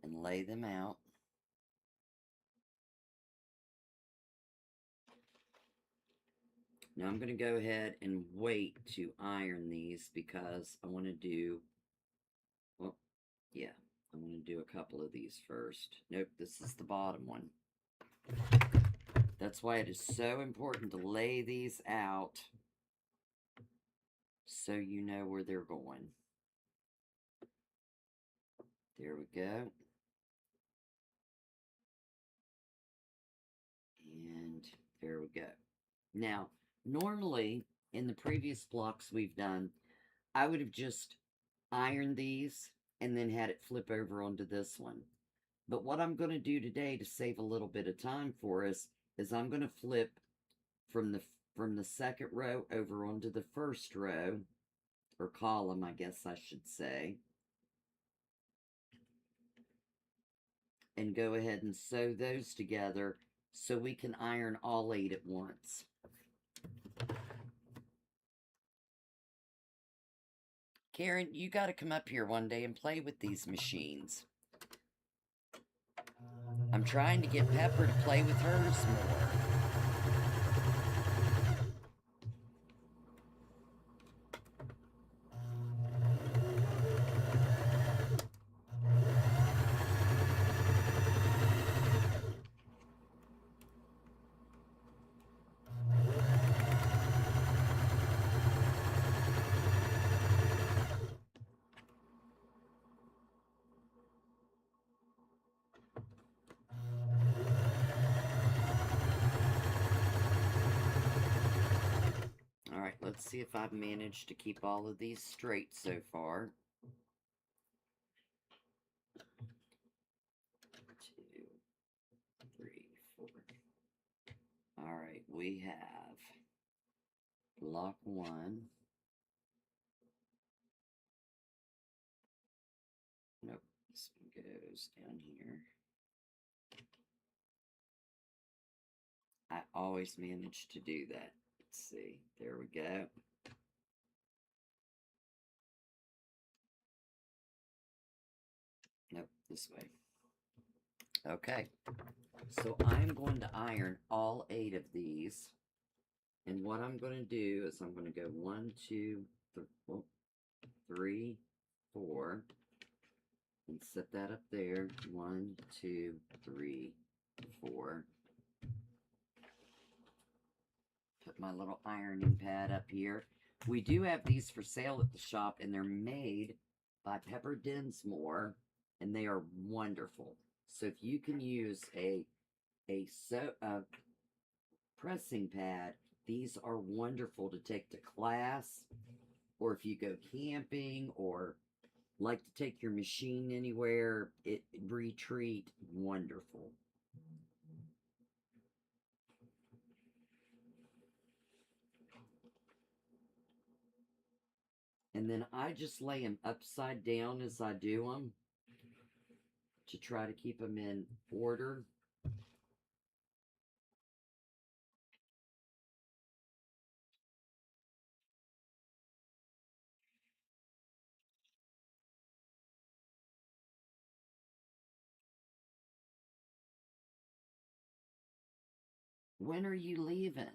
[SPEAKER 1] and lay them out. Now I'm going to go ahead and wait to iron these because I want to do, well, yeah, I'm going to do a couple of these first. Nope, this is the bottom one. That's why it is so important to lay these out so you know where they're going. There we go. And there we go. Now, normally, in the previous blocks we've done, I would have just ironed these and then had it flip over onto this one. But what I'm going to do today to save a little bit of time for us is I'm going to flip from the second row over onto the first row, or column, I guess I should say, and go ahead and sew those together so we can iron all 8 at once. Karen, you got to come up here one day and play with these machines. I'm trying to get Pepper to play with hers more. let's see if I've managed to keep all of these straight so far. 2, 3, 4. All right, we have block 1. Nope, this one goes down here. I always manage to do that. Let's see. There we go. Nope, this way. Okay. So I'm going to iron all 8 of these. And what I'm going to do is I'm going to go 1, 2, 3, 4. And set that up there. 1, 2, 3, 4. Put my little ironing pad up here. We do have these for sale at the shop, and they're made by Pepper Dinsmore, and they are wonderful. So if you can use a pressing pad, these are wonderful to take to class, or if you go camping, or like to take your machine anywhere, retreat, wonderful. And then I just lay them upside down as I do them to try to keep them in order. When are you leaving?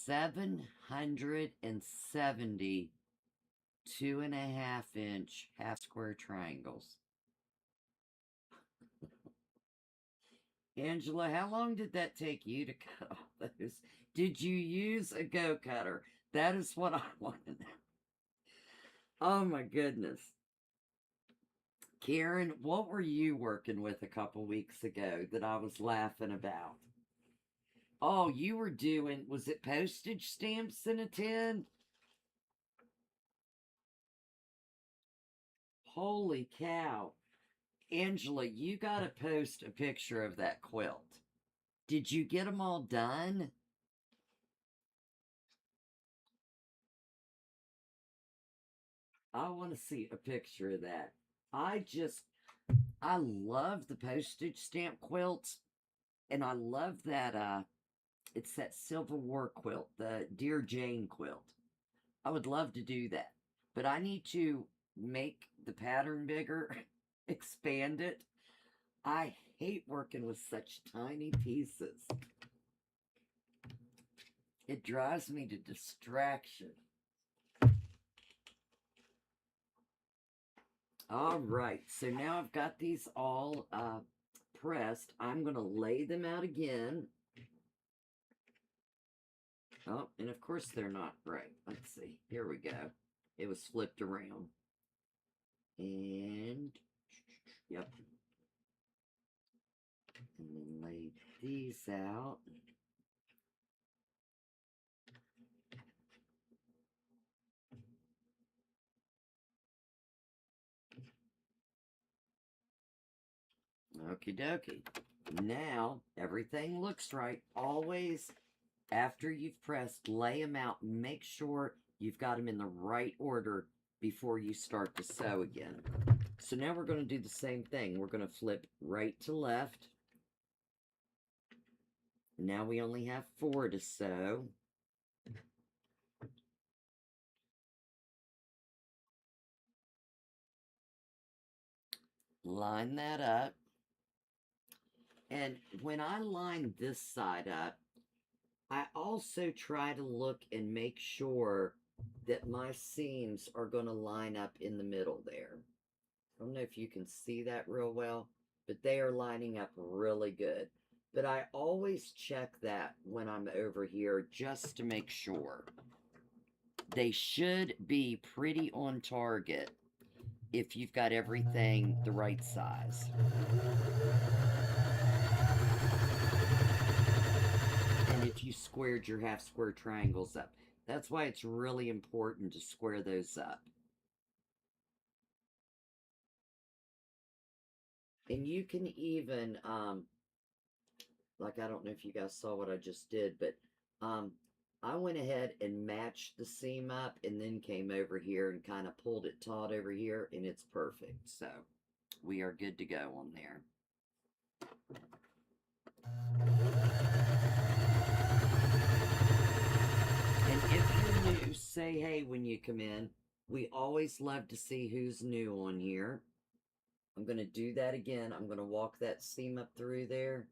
[SPEAKER 1] $770 2.5-inch half square triangles. Angela, how long did that take you to cut all those? Did you use a go cutter? That is what I want to know. Oh my goodness. Karen, what were you working with a couple weeks ago that I was laughing about? Oh, you were doing, was it postage stamps in a tin? Holy cow. Angela, you got to post a picture of that quilt. Did you get them all done? I want to see a picture of that. I love the postage stamp quilts, and I love that, it's that Civil War quilt, the Dear Jane quilt. I would love to do that, but I need to make the pattern bigger, expand it. I hate working with such tiny pieces. It drives me to distraction. All right, so now I've got these all pressed. I'm going to lay them out again. Oh, and of course they're not right. Let's see. Here we go. It was flipped around. And, yep. And then lay these out. Okie dokie. Now, everything looks right. Always, after you've pressed, lay them out. Make sure you've got them in the right order before you start to sew again. So now we're going to do the same thing. We're going to flip right to left. Now we only have 4 to sew. Line that up. And when I line this side up, I also try to look and make sure that my seams are going to line up in the middle there. I don't know if you can see that real well, but they are lining up really good. But I always check that when I'm over here just to make sure. They should be pretty on target if you've got everything the right size. if you squared your half square triangles up. That's why it's really important to square those up. And you can even, like, I don't know if you guys saw what I just did, but I went ahead and matched the seam up and then came over here and kind of pulled it taut over here, and it's perfect. So we are good to go on there. And if you're new, say hey when you come in. We always love to see who's new on here. I'm going to do that again. I'm going to walk that seam up through there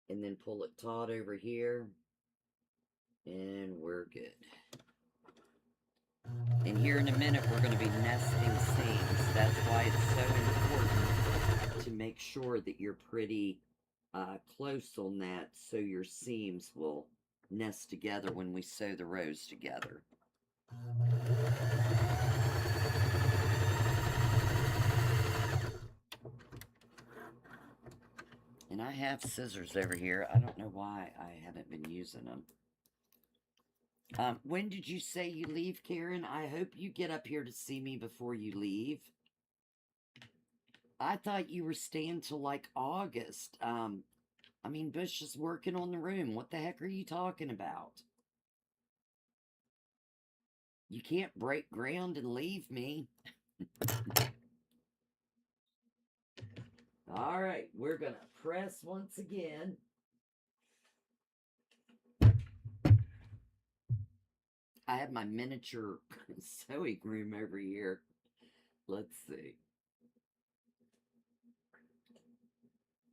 [SPEAKER 1] and then pull it taut over here. And we're good. And here in a minute, we're going to be nesting seams. That's why it's so important to make sure that you're pretty close on that so your seams will nest together when we sew the rows together. And I have scissors over here. I don't know why I haven't been using them. When did you say you leave, Karen? I hope you get up here to see me before you leave. I thought you were staying till like August. I mean, Bush is working on the room. What the heck are you talking about? You can't break ground and leave me. All right, we're going to press once again. I have my miniature sewing room over here. Let's see.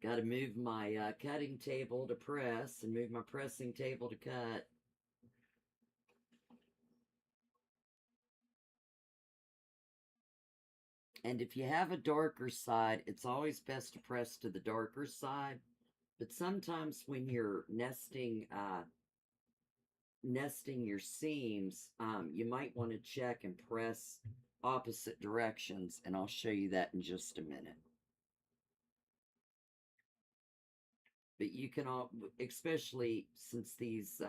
[SPEAKER 1] Got to move my cutting table to press and move my pressing table to cut. And if you have a darker side, it's always best to press to the darker side. But sometimes when you're nesting your seams, you might want to check and press opposite directions, and I'll show you that in just a minute. But you can all, especially since these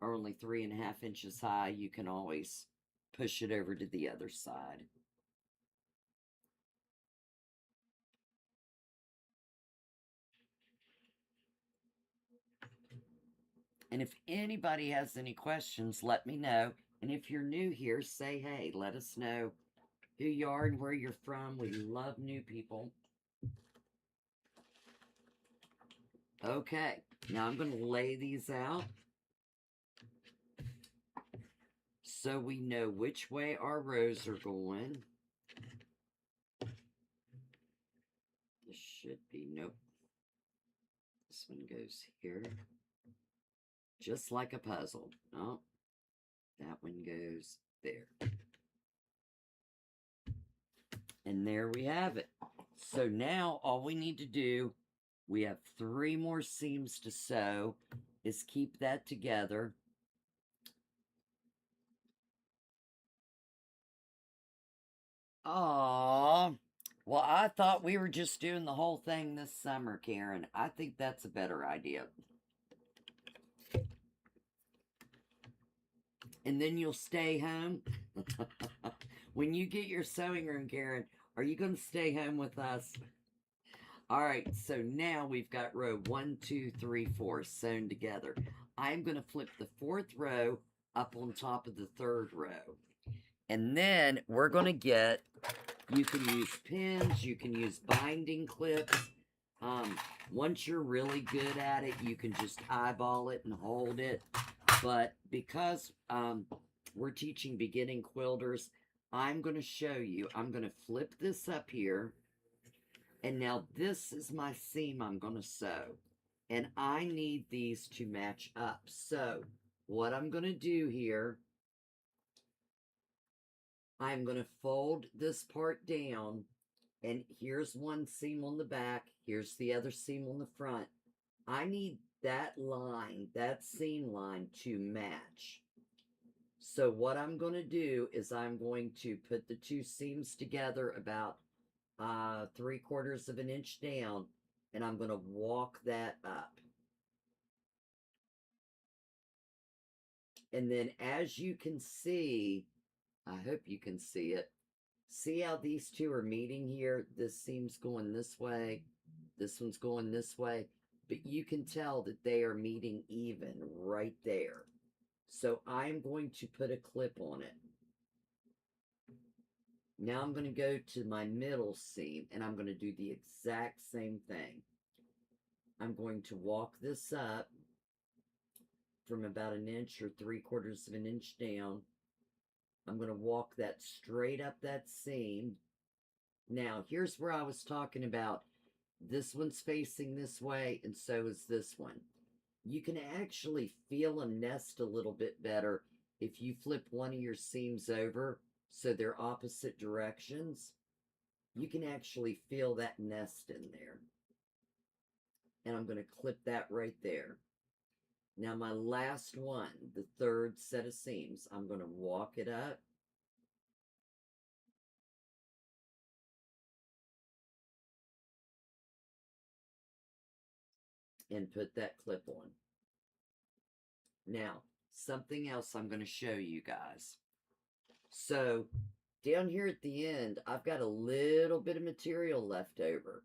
[SPEAKER 1] are only 3.5 inches high, you can always push it over to the other side. And if anybody has any questions, let me know. And if you're new here, say hey. Let us know who you are and where you're from. We love new people. Okay, now I'm going to lay these out so we know which way our rows are going. This should be, nope. This one goes here. Just like a puzzle. No, that one goes there. And there we have it. So now all we need to do, we have 3 more seams to sew, is keep that together. Aww. Well, I thought we were just doing the whole thing this summer, Karen. I think that's a better idea. And then you'll stay home. When you get your sewing room, Karen, are you going to stay home with us? All right, so now we've got row 1, 2, 3, 4 sewn together. I'm going to flip the 4th row up on top of the 3rd row. And then we're going to get, you can use pins, you can use binding clips. Once you're really good at it, you can just eyeball it and hold it. But because we're teaching beginning quilters, I'm going to show you. I'm going to flip this up here. And now this is my seam I'm going to sew. And I need these to match up. So what I'm going to do here, I'm going to fold this part down. And here's one seam on the back. Here's the other seam on the front. I need that line, that seam line, to match. So what I'm going to do is I'm going to put the 2 seams together about 3/4 of an inch down, and I'm going to walk that up. And then as you can see, I hope you can see it. See how these two are meeting here? This seam's going this way. This one's going this way. But you can tell that they are meeting even right there. So I'm going to put a clip on it. Now I'm going to go to my middle seam and I'm going to do the exact same thing. I'm going to walk this up from about an inch or 3/4 of an inch down. I'm going to walk that straight up that seam. Now, here's where I was talking about this one's facing this way, and so is this one. You can actually feel them nest a little bit better if you flip one of your seams over so they're opposite directions. You can actually feel that nest in there. And I'm going to clip that right there. Now my last one, the third set of seams, I'm going to walk it up. And put that clip on. Now, something else I'm going to show you guys. So, down here at the end, I've got a little bit of material left over.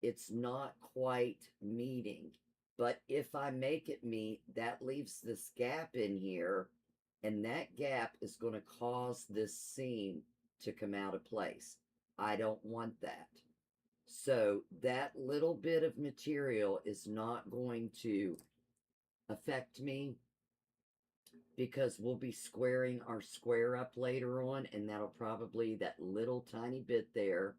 [SPEAKER 1] It's not quite meeting, but if I make it meet, that leaves this gap in here, and that gap is going to cause this seam to come out of place. I don't want that. So that little bit of material is not going to affect me because we'll be squaring our square up later on, and that'll probably, that little tiny bit there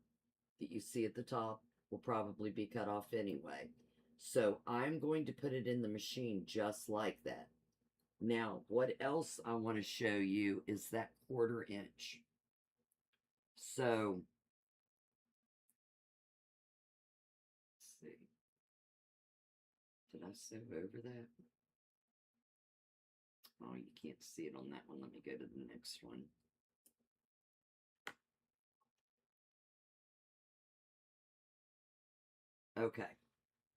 [SPEAKER 1] that you see at the top will probably be cut off anyway. So I'm going to put it in the machine just like that. Now, what else I want to show you is that 1/4 inch. So, let's see. Did I sew over that? Oh, you can't see it on that one. Let me go to the next one. Okay,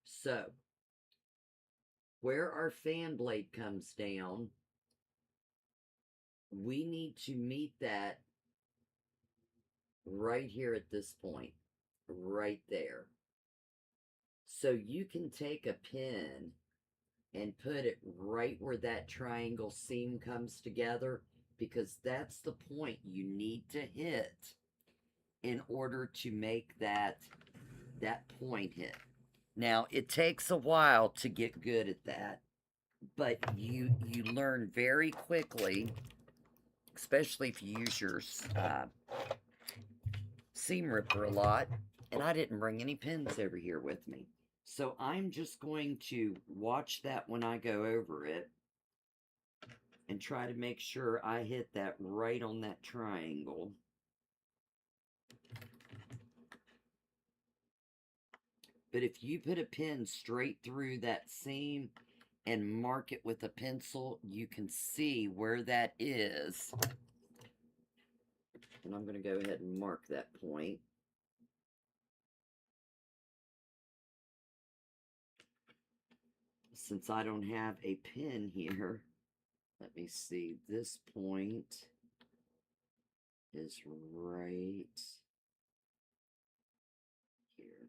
[SPEAKER 1] so where our fan blade comes down, we need to meet that right here at this point, right there. So you can take a pin and put it right where that triangle seam comes together, because that's the point you need to hit in order to make that point hit. Now, it takes a while to get good at that, but you learn very quickly, especially if you use your seam ripper a lot. And I didn't bring any pins over here with me. So I'm just going to watch that when I go over it and try to make sure I hit that right on that triangle. But if you put a pin straight through that seam and mark it with a pencil, you can see where that is. And I'm going to go ahead and mark that point. Since I don't have a pin here, let me see, this point is right here.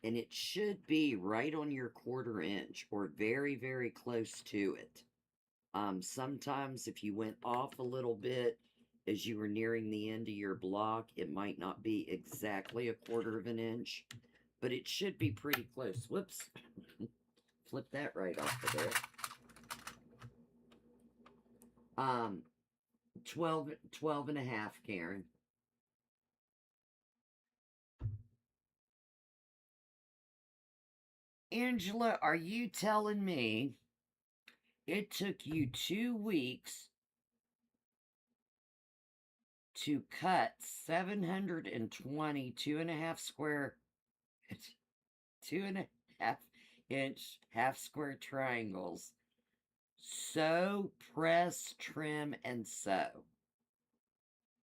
[SPEAKER 1] And it should be right on your 1/4 inch or very, very close to it. Sometimes if you went off a little bit as you were nearing the end of your block, it might not be exactly a 1/4 of an inch, but it should be pretty close. Whoops. Flip that right off of there. 12 and a half, Karen. Angela, are you telling me it took you 2 weeks to cut 720 2.5 square, 2.5 inch half square triangles? Sew, press, trim, and sew.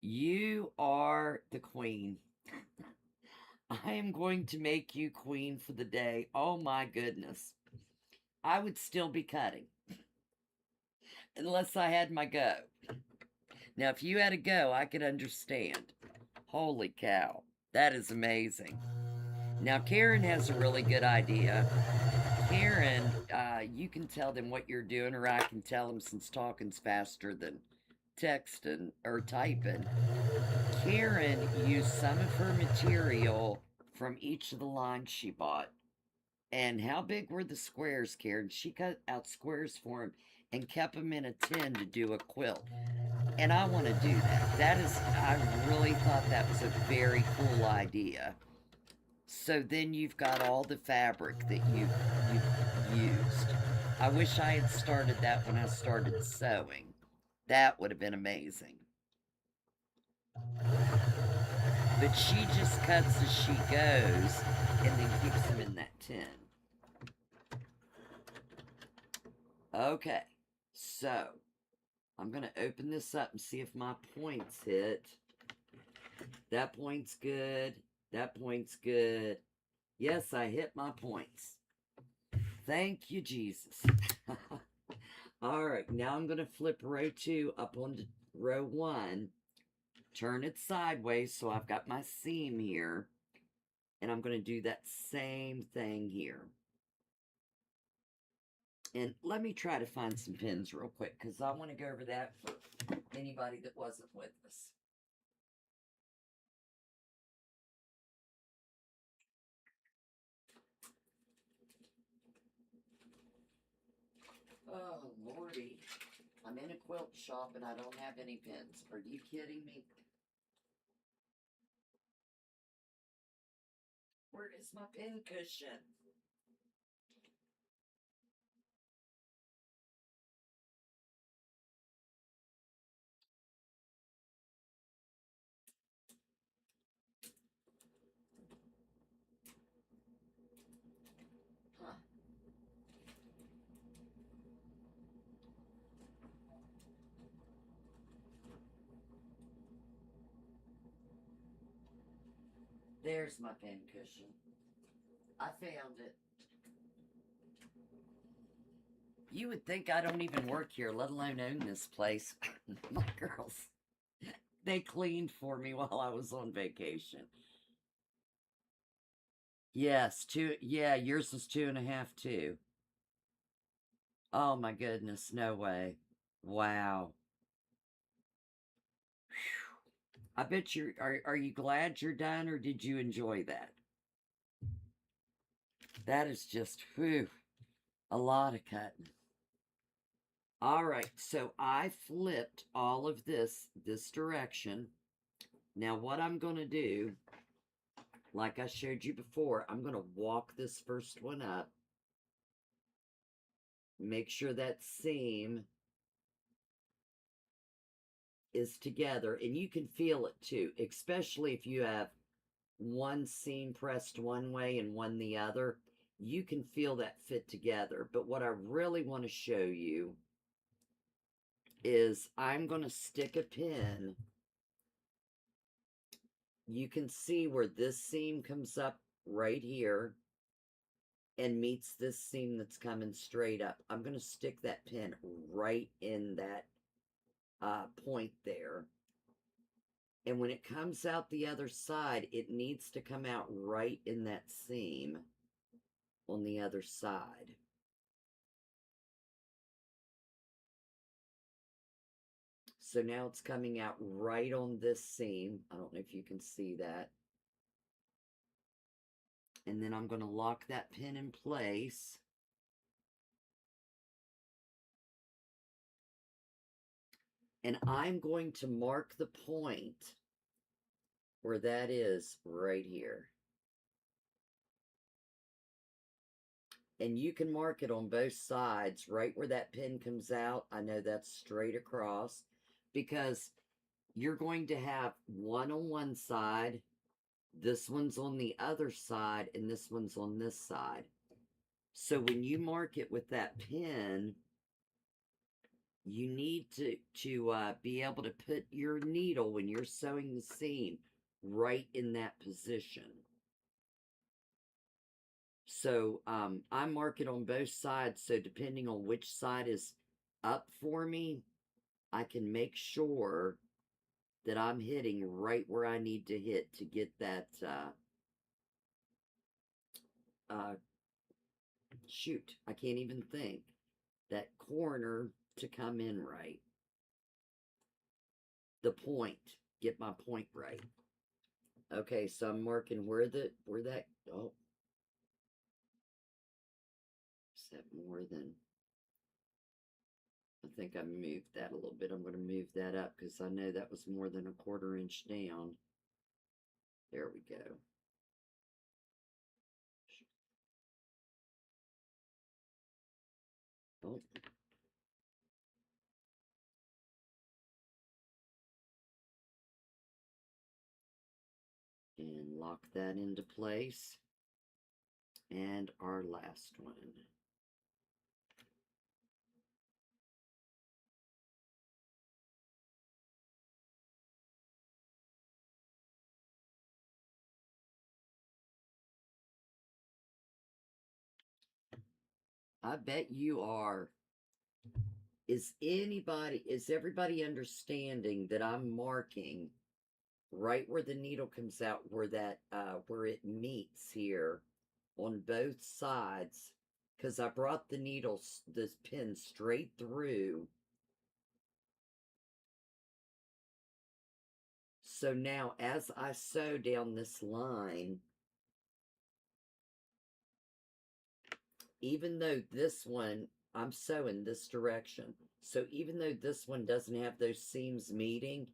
[SPEAKER 1] You are the queen. I am going to make you queen for the day. Oh my goodness. I would still be cutting unless I had my go. Now, if you had a go, I could understand. Holy cow. That is amazing. Now, Karen has a really good idea. Karen, you can tell them what you're doing, or I can tell them since talking's faster than texting or typing. Karen used some of her material from each of the lines she bought. And how big were the squares, Karen? She cut out squares for him and kept them in a tin to do a quilt. And I want to do that. I really thought that was a very cool idea. So then you've got all the fabric that you've used. I wish I had started that when I started sewing. That would have been amazing. But she just cuts as she goes and then keeps them in that tin. Okay, so I'm going to open this up and see if my points hit. That point's good. That point's good. Yes, I hit my points. Thank you, Jesus. All right, now I'm going to flip row 2 up onto row 1. Turn it sideways so I've got my seam here. And I'm going to do that same thing here. And let me try to find some pins real quick because I want to go over that for anybody that wasn't with us. Oh, Lordy. I'm in a quilt shop and I don't have any pins. Are you kidding me? Where is my pin cushion? Huh. There's my pin cushion. I found it. You would think I don't even work here, let alone own this place. My girls, they cleaned for me while I was on vacation. Yes, two. Yeah, yours was 2.5 too. Oh my goodness, no way. Wow. Whew. I bet you are you glad you're done or did you enjoy that? That is just whew, a lot of cutting. All right, so I flipped all of this direction. Now what I'm going to do, like I showed you before, I'm going to walk this first one up. Make sure that seam is together, and you can feel it too, especially if you have one seam pressed one way and one the other. You can feel that fit together. But what I really want to show you is I'm going to stick a pin. You can see where this seam comes up right here and meets this seam that's coming straight up. I'm going to stick that pin right in that point there. And when it comes out the other side, it needs to come out right in that seam on the other side. So now it's coming out right on this seam. I don't know if you can see that. And then I'm going to lock that pin in place. And I'm going to mark the point where that is right here. And you can mark it on both sides, right where that pin comes out. I know that's straight across because you're going to have one on one side, this one's on the other side, and this one's on this side. So when you mark it with that pin, you need to be able to put your needle when you're sewing the seam right in that position. So I mark it on both sides, so depending on which side is up for me, I can make sure that I'm hitting right where I need to hit to get that, shoot, I can't even think, that corner to come in right. The point, get my point right. Okay, so I'm marking where that, oh, is that more than, I think I moved that a little bit. I'm going to move that up because I know that was more than a 1/4 inch down. There we go. Oh. And lock that into place. And our last one. I bet you are. Is everybody understanding that I'm marking right where the needle comes out, where it meets here on both sides? Because I brought this pin straight through. So now as I sew down this line, even though this one, I'm sewing this direction. So even though this one doesn't have those seams meeting,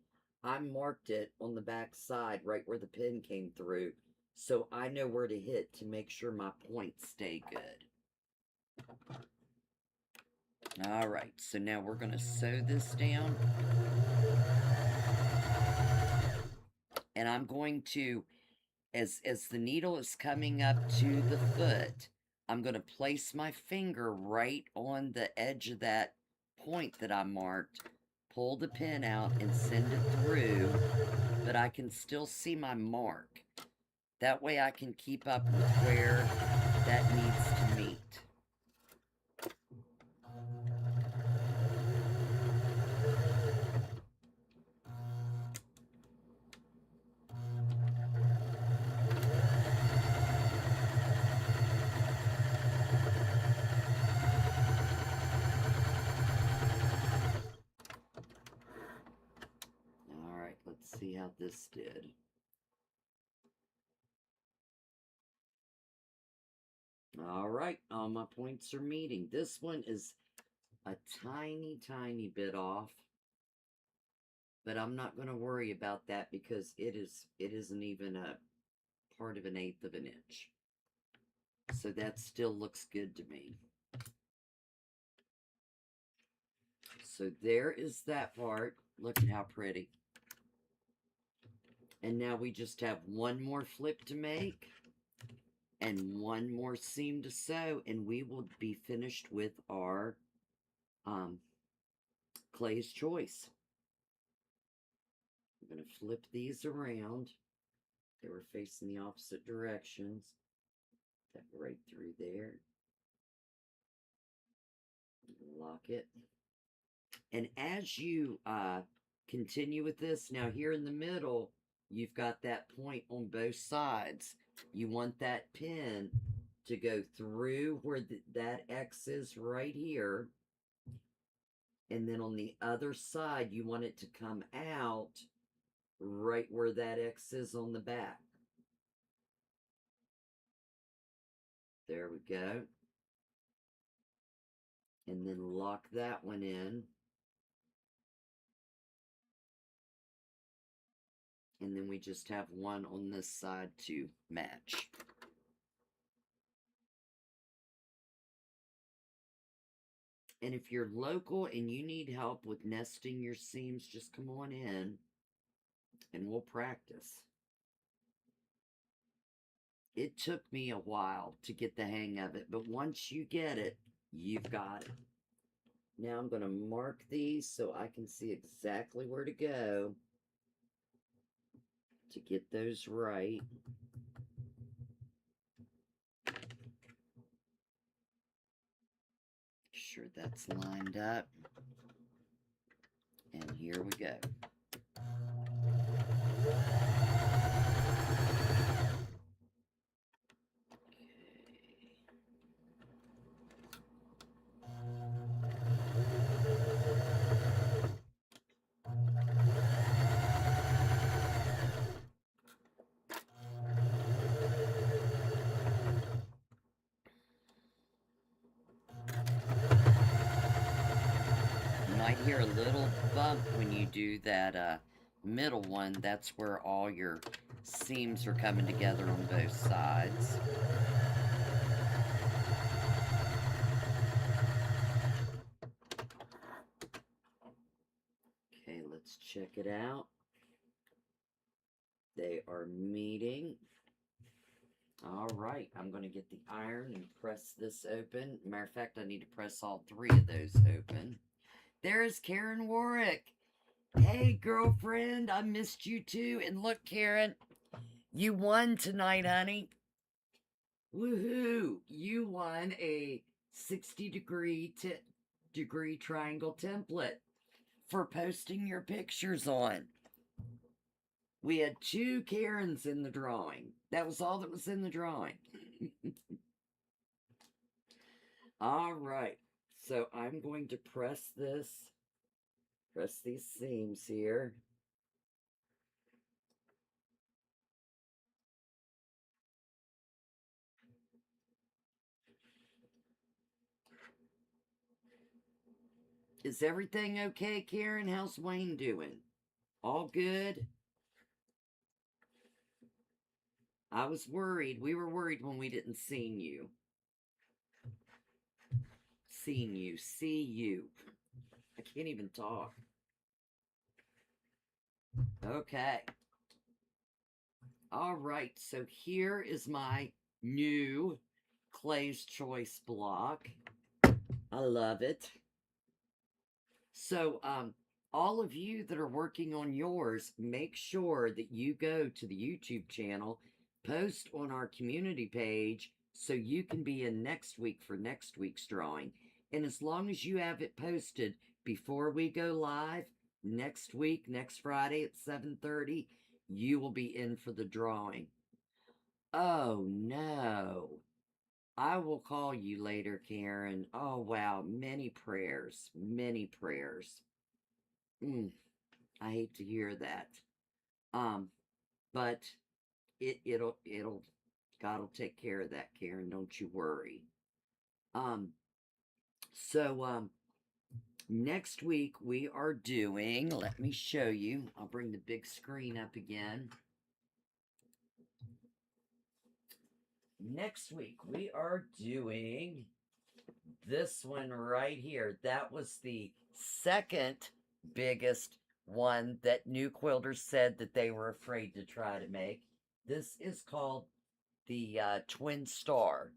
[SPEAKER 1] I marked it on the back side right where the pin came through. So I know where to hit to make sure my points stay good. All right, so now we're going to sew this down. And I'm going to, as the needle is coming up to the foot, I'm going to place my finger right on the edge of that point that I marked, pull the pin out and send it through, but I can still see my mark. That way I can keep up with where that needs to meet. All right, let's see how this did. All right, all my points are meeting. This one is a tiny, tiny bit off, but I'm not going to worry about that because it isn't even a part of 1/8 of an inch. So that still looks good to me. So there is that part. Look at how pretty. And now we just have one more flip to make and one more seam to sew, and we will be finished with our Clay's Choice. I'm going to flip these around. They were facing the opposite directions. That right through there. Lock it. And as you continue with this, now here in the middle, you've got that point on both sides. You want that pin to go through where that X is right here. And then on the other side, you want it to come out right where that X is on the back. There we go. And then lock that one in. And then we just have one on this side to match. And if you're local and you need help with nesting your seams, just come on in and we'll practice. It took me a while to get the hang of it, but once you get it, you've got it. Now I'm going to mark these so I can see exactly where to go to get those right. sure that's lined up. And here we go. You might hear a little bump when you do that middle one. That's where all your seams are coming together on both sides. Okay, let's check it out. They are meeting. All right, I'm going to get the iron and press this open. Matter of fact, I need to press all three of those open. There's Karen Warwick. Hey, girlfriend, I missed you too. And look, Karen, you won tonight, honey. Woohoo! You won a 60-degree triangle template for posting your pictures on. We had 2 Karens in the drawing. That was all that was in the drawing. All right. So I'm going to press these seams here. Is everything okay, Karen? How's Wayne doing? All good? I was worried. We were worried when we didn't see you. See you. I can't even talk. Okay. All right. So here is my new Clay's Choice block. I love it. So, all of you that are working on yours, make sure that you go to the YouTube channel, post on our community page so you can be in next week for next week's drawing. And as long as you have it posted before we go live next week, next Friday at 7:30, you will be in for the drawing. Oh no. I will call you later, Karen. Oh wow, many prayers, many prayers. I hate to hear that. But it'll God will take care of that, Karen. Don't you worry. Um, so next week we are doing. Let me show you. I'll bring the big screen up again. Next week we are doing this one right here. That was the second biggest one that new quilters said that they were afraid to try to make. This is called the Twin Star.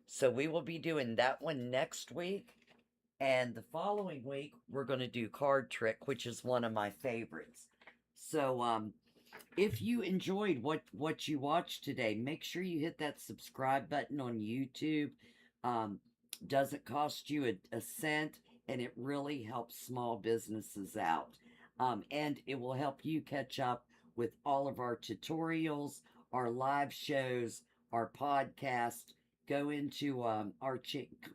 [SPEAKER 1] So we will be doing that one next week. And the following week, we're going to do Card Trick, which is one of my favorites. So if you enjoyed what you watched today, make sure you hit that subscribe button on YouTube. Doesn't cost you a cent, and it really helps small businesses out. And it will help you catch up with all of our tutorials, our live shows, our podcast. Go into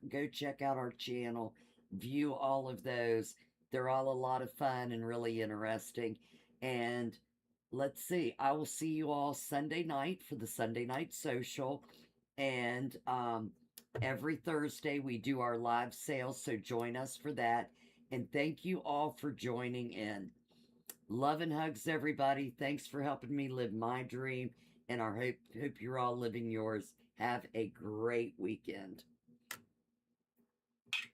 [SPEAKER 1] go check out our channel, view all of those. They're all a lot of fun and really interesting. And let's see, I will see you all Sunday night for the Sunday Night Social. And every Thursday we do our live sales, so join us for that. And thank you all for joining in. Love and hugs, everybody. Thanks for helping me live my dream, and I hope you're all living yours. Have a great weekend.